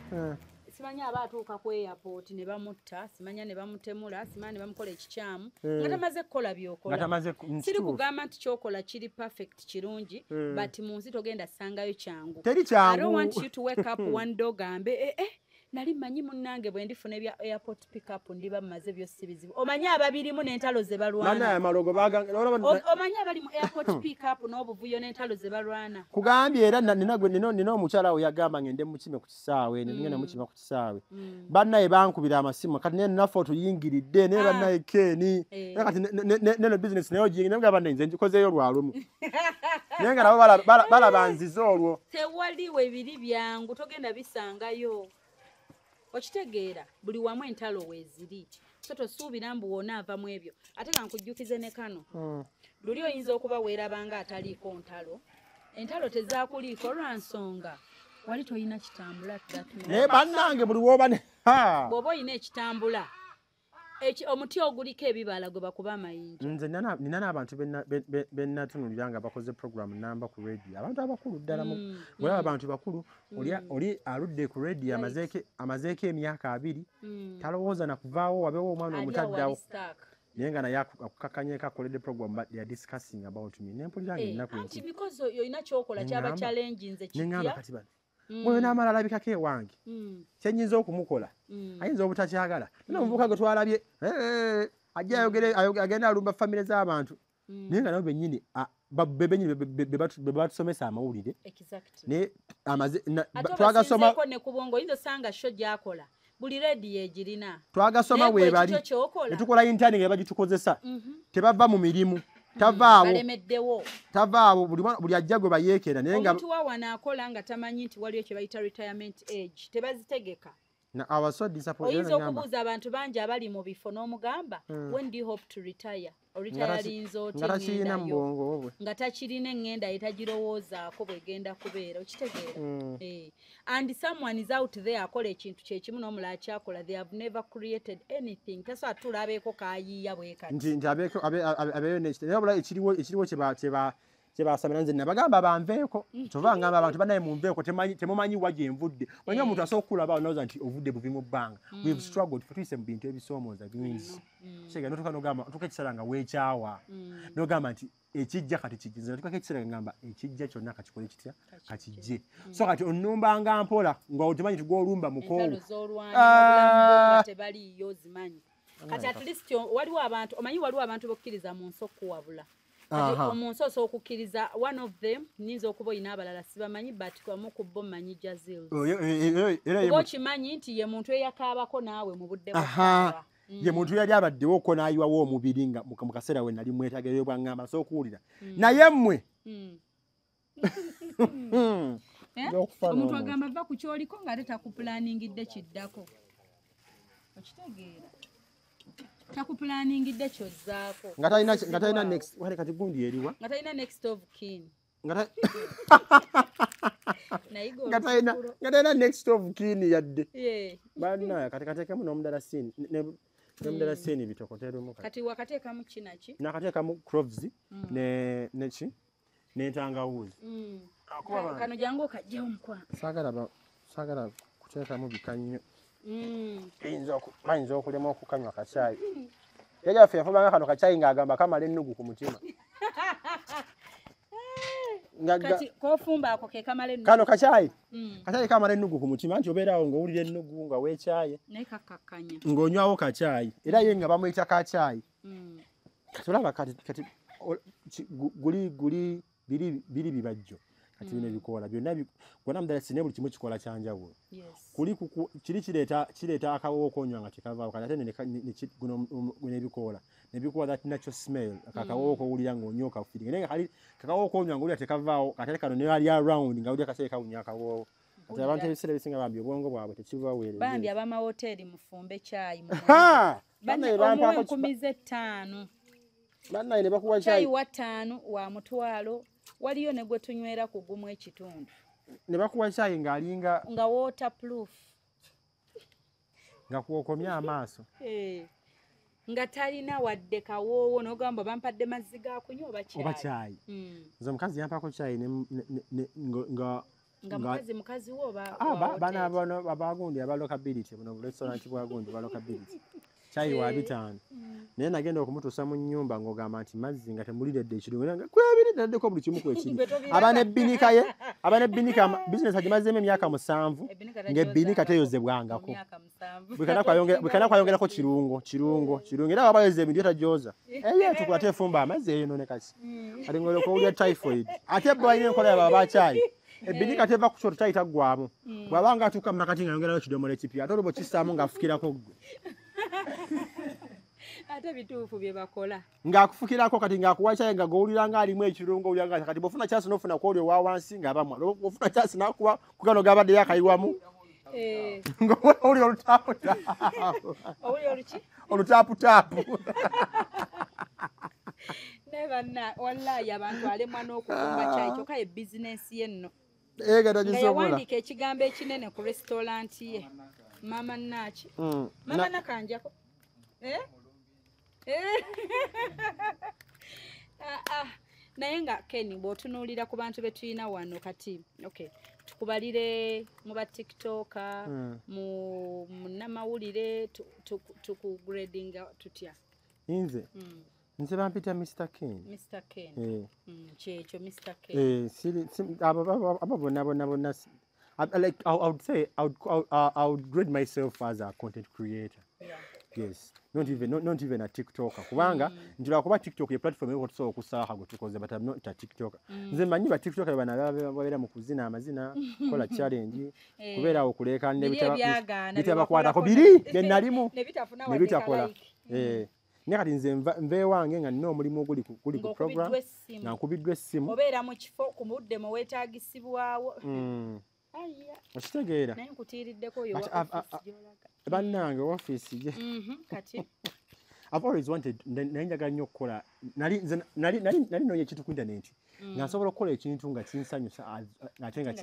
simanya aba atuuka ku airport ne bamutta simanya ne bamutemula simanya ne bamukola ekikyamu nga tamaze kukola byokola siri kugamba nti kyokola kiri perfect kirungi but mu nsi togenda ssangayo kyangu I don't want you to wake up one day ogambe nali manyi munnange bwe ndifuna ebya airport pick up ndiba mmaze byossi bizibu omanyi ababirimu n'entalo ze balwana omanyi abali mu airport pick up n'obuvuyo n'entalo ze balwana kugambye era nina omukyala we yagamba ngende mukime ku kisaawe nengenda mukima ku kisaawe bannaye bankubira amasimu kati naye naffe tuyingiridde naye bannaye Keni kati neno business naye ogiyingira nga bannaye nze ngikozeeyo lwalumu naye nga nabo balaba nzize olwo tewaliwo ebiri byangu togenda bisangayo okitegeera buli wamu entalo weeziri so tosuubira mbu wona ava mu ebyo ate nga nkujjukize ne kano luli oyinza okuba weerabanga ataliiko entalo tezaakuliiko lwa nsonga wali toyina kitambula naye bannange buli woba bw'oba oyina ekitambula omuti oguliko ebibala gwe bakuba amayinja nze nina n'abantu bennatunulira nga bakoze program namba ku radio abantu abakulu ddala olaba abantu bakulu oli aludde ku radio amazeeko emyaka 2 talowooza nakuvaawo wabeewo omwana omutaddawo naye nga naye akukakanyeko akoledde program but they are discussing about me nempulira ngaennaku nti because oyina kyokola kyaba challenge nze kitya kati bati mwoyo n'amala alabikako ewange kyenyinza okumukola ayinza obutakyagala nomuvuka gwe twalabye ajja agenda alumba famire z'abantu naye nga nabo bennyini be batusomesa amawulire naye twagasomako ne kubongo oyinza osanga sho gy'akola buli rediyo egirina twagasoma weebali ne tukola intani nga bagitukozesa tebava mu mirimu tavaawo buli ajja gwe bayeekera naye nga omuntu wawana akola nga tamanyi nti waliyo kye bayita retirement age tebazitegeka oyinza okubuuza abantu bangi abali mu bifo n'omugamba when do you hope to retire oritayalinza otingendayo nga takirina eŋŋenda yetagirowoozaako bwegenda kubeera okitegeera and someone is out there akola ekintu kyekimu n'omulala kyakola they have never created anything tasobola tula abeeko kayiiya bwekati nti abeeyo nekitebula ekiriwo kyebasamira nze nabagamba banveeko kyova ngamba abantu banaye munveeko temumanyi wa gye nvudde omanyi omuntu asobola okulaba nowooza nti ovudde buvi mu bbanga we've struggled tuyise mu bintu ebisoomooza bingi kigenda notuka nogamba tuka ekiseera nga weekyawa nogamba nti ekijja kati kijja tukako ekiseera ngamba ekijja kyonna kakikole kitya kakijje so kati onumbanga mpola nga otemanyi tigwolumba mukoowu tebaliyo zimanyi kati at least waliwo abantu omanyi waliwo abantu bokkiriza mu nsi okuwabula omunsi osobola okukkiriza one of them nyinza okuba oyina abalala sibamanyi but kwamu ku bo mmanyi Jazils kuba okimanyi nti ye muntu eyakaabako naawe mu budde bwa ye muntu yali abaddewo ko n'ayiwawo omubiri nga mu kaseera we nali mwetagerero bwangamba so okuwulira naye mmwe omuntu agamba va ku kyoliko ng'ate takuplaningidde kiddako okitegeera takuplaningidde kyozzaako nga talina next wale kati gundi eriwa nga talina next of kin nga talina next of kin yadde banna kati kateekemu n'omudalasini n'omudalasini bitokoteremu kati wakateekamu kinaki nakateekamu cloves neki n'entangawuzi kano jangu okajjawo mukwano saagala kuteekamu bikannyo bayinza okulema okukanywa kacaayi yajaffe yafubanga kano kacaayi ng'agamba kamala ennugu ku mutima kati kofumba ako ke kamala ennugu kano kacaayi kamala ennugu ku mutima nti obeeraawo ng'owulira ennugu nga weekyaye naye kakkakkanya ng'onywawo kacaayi era ye nga bamuyita kacaayi kati olaba kati guli biri bibajjo kati bino ebikoola byonna gwonna mudalasini buli kimu kikola kyanjawulo kiri kireeta akawowo okonywa nga tekavaawo kati ate guno ebikoola nebikuwa that natural smell akawowo kowulira ng'onywa okafiri naye nga kakawowo okonywa ng'owulira tekavaawo kati ate kano newali around nga wulira kaseera kawunya akawoowo kati abantu ebiseera ebisinga bambi obwongo bwabwe tekibaweereza bambi abamawooteeri mufumbe caayi nkumize 5 bannaye ne bakuwa caayi wa 5 wa mutwalo waliyo ne gwe tunywera ku gumu ekitundu ne bakuwa caayi ng'alinga nga waterproof nga kwokomya amaaso nga talina wadde kawoowo n'ogamba bampadde mazzi ga kunywa oba caayi nze omukazi yampako caayi nga mukazi wo bana abagundi aba locability buno restaurant bwagundi ba locability caayi wa 5 naye nagenda okumutuusa mu nnyumba ng'ogamba nti mazzi nga temuliredde ekirungo nga kwebiriraddeko buli kimu kwekiri aba nebbinika bizinesi agimazeemu emyaka 7 ng'ebbinika teyozebwangako bwekana kwayongerako kirungo era wabayoza ebintu etagyoza eyo tukula tefumba amazzi eyo none kasi alingoleka owulya typhoid ate bwe balina enkola yaba abakyayi ebbinika teva ku kyoto caayi taggwamu bw'abanga atuuka mu makati nga yongerayo ekidomola ekipya ate olwo bw'okissaamu ng'afukirako ggwe ate bituufu bye bakola ng'akufukirako kati ng'akuwa caayi nga g'owulira ng'alimu ekirungo owulira nga kati bw'ofuna kyasi n'ofuna ku oli owa wansi ng'abamwa bw'ofuna kyasi n'akuwa ku gano gabaddeyo akayiwamu ng'owulira olutaaputaapu naye banna wallahi abantu alemwa n'okufumba caayi kyokka ye bizinensi ye nno nga yawandiika ekigambo ekinene ku restauranti ye mama naki mama nakanjako naye nga Ken bw'otunuulira ku bantu be tulina wano kati tukubalire mu ba tiktoka mu namawulire tukugradinga tutya nze bampita Mr. Ken kyekyo Mr. Ken abo bonna like I would say I would grade myself as a content creator. Yes, not even a TikToker. Kubanga njira kuba TikTok ye platform yo kusobola okusaha go tukoze but I'm not a TikToker. Nze manyi ba TikToker bana babera mu kuzina amazina kola challenge kubera okuleka nebitabakwata ko biri benalimu nebitakola nekati nze nve wange nga nina omulimu oguli ku program nga nkubiddwa essimu obeera mu kifo ku mudde mu weetaagisibwawo okitegeera naye nkutiiriddeko oyo bannange ofiisi gye kati I've always wanted naye njagala nnyo okukola nali noonya ekintu ku internet nga nsobola okukola ekintu nga kinsanyusa ate nga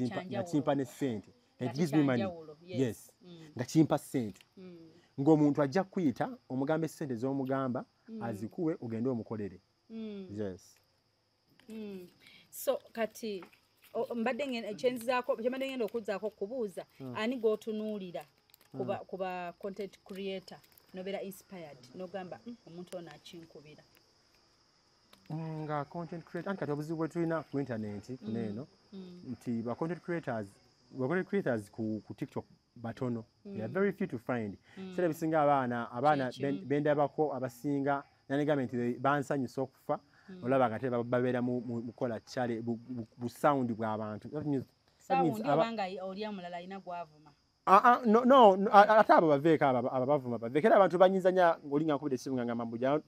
kimpa ne ssente it gives me money yes nga kimpa ssente ng'omuntu ajja kuyita omugamba essente z'omugamba azikuwe ogende omukolere yes so kati mbadde ngenda okuzzaako kubuuza ani g'otunuulira kuba content creator nobeera inspired nogamba omuntu ono akinkubira nga content creator anti kati obuzibu bwe tulina ku internet kuneeno nti ba content creators ku TikTok batono they are very few to find sera bisinga abaana bendabako abasinga nanegamba nti bansanyusa okufa olaba nga te babeera mu kola kyale bu sound bw'abantu sound obanga oli amulala alina gwavuma no ate abo baveeko ababavuma baveeko era abantu banyizanya ng'olinga nkubira essimu nga ngamba mbuja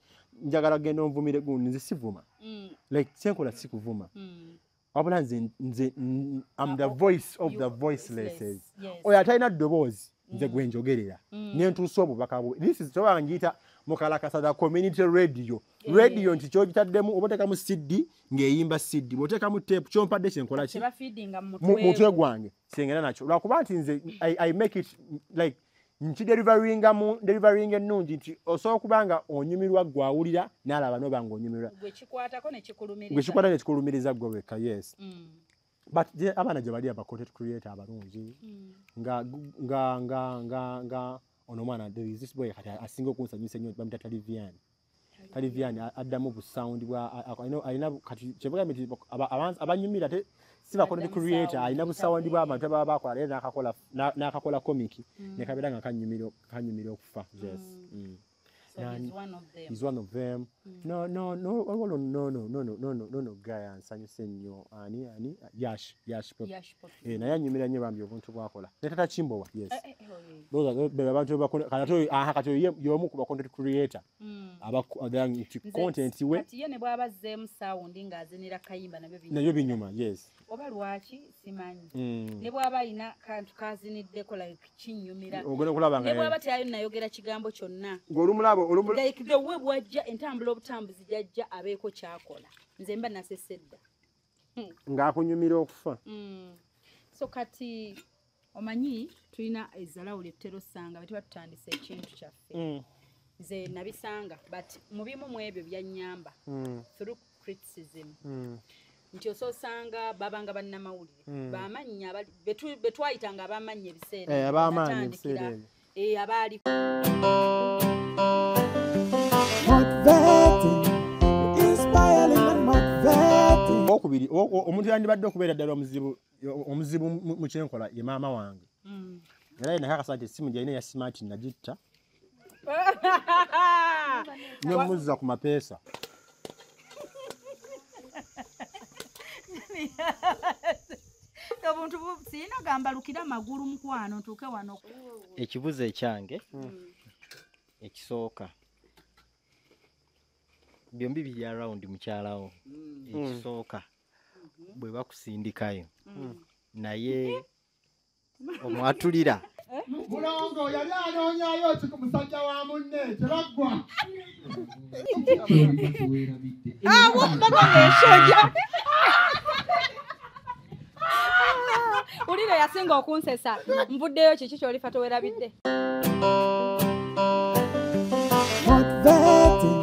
njagala kugenda onvumire gundi nze sivuma like kyenkola sikuvuma wabula nze I'm the voice of the voicelesses oyo atalina ddoboozi nze gwe njogerera ne ntuusa obubaka bwe this is toba ngiyita mukalakasa the community radio radio nti kyogitaddemu oba oteekamu CD ng'eyimba CD bw'oteekamu tape kyompadde kyenkola ki mutwe gwange kyengenda nakyo lwakuba nti nze I make it like delivering ennungi nti osobola okuba nga onyumirwa gwawulira n'alaba noba ng'onyumirwa gwekikwatako nekikulumiriza gwe wekka yes but abaana gye bali aba content creator abalungi nga ono mwana there is this boy kati asinga okunsanyusa nnyo bamuyita Talivian addamu busawundi bwa alina kati kyebugambe nti abanyumira te si ba content creator alina busawundi bwa abantu ababa bakola era n'akakola comic ne kabeera nga kanyumira okufa yes he's one of them no guy ansanyuse nnyo ani Yash naye anyumira nnyo bambi obuntu bwakola ne tata Chimbowa yes abantu kati y'omu ku ba content creator content we kati ye ne bw'abazzeemu sawundi ng'azinira kayimba nabyo binyuma yes oba lwaki simanyi ne bw'aba alina kantu kaziniddeko like kinyumira ne bw'aba teyali nayogera kigambo kyonna like the way bwajja entambula obutambuzi jajja abeeko kyakola nze mba nasesedda ng'akunyumira okufa so kati omanyi tulina ezzalawulo ettero ssanga bwe tuba tutandisa ekintu kyaffe nze nabisanga but mu bimu mu ebyo byannyamba through criticism nti ososanga babanga bannamawulire bamannya be twayitanga abamanya ebiseera abaali okubiri omuntu yandibadde okubeera ddala omuzibu mu kyenkola ye maama wange era nakakasa nti essimu gyalina eya smart nagitta nemuzza ku mapeesa obuntu sirina gambalukira amagulu mukwano ntuuke wano ekibuzo ekyange ekisooka byombi biri around mukyalawo ekisooka bwe bakusindikayo naye omwatulira mulongo yali anoonyayo ki ku musajja wa munne tebaggwa awo mbagaeshoja ulire yasinga okunsesa nvuddeyo kiki kyolifa towerabidde motivating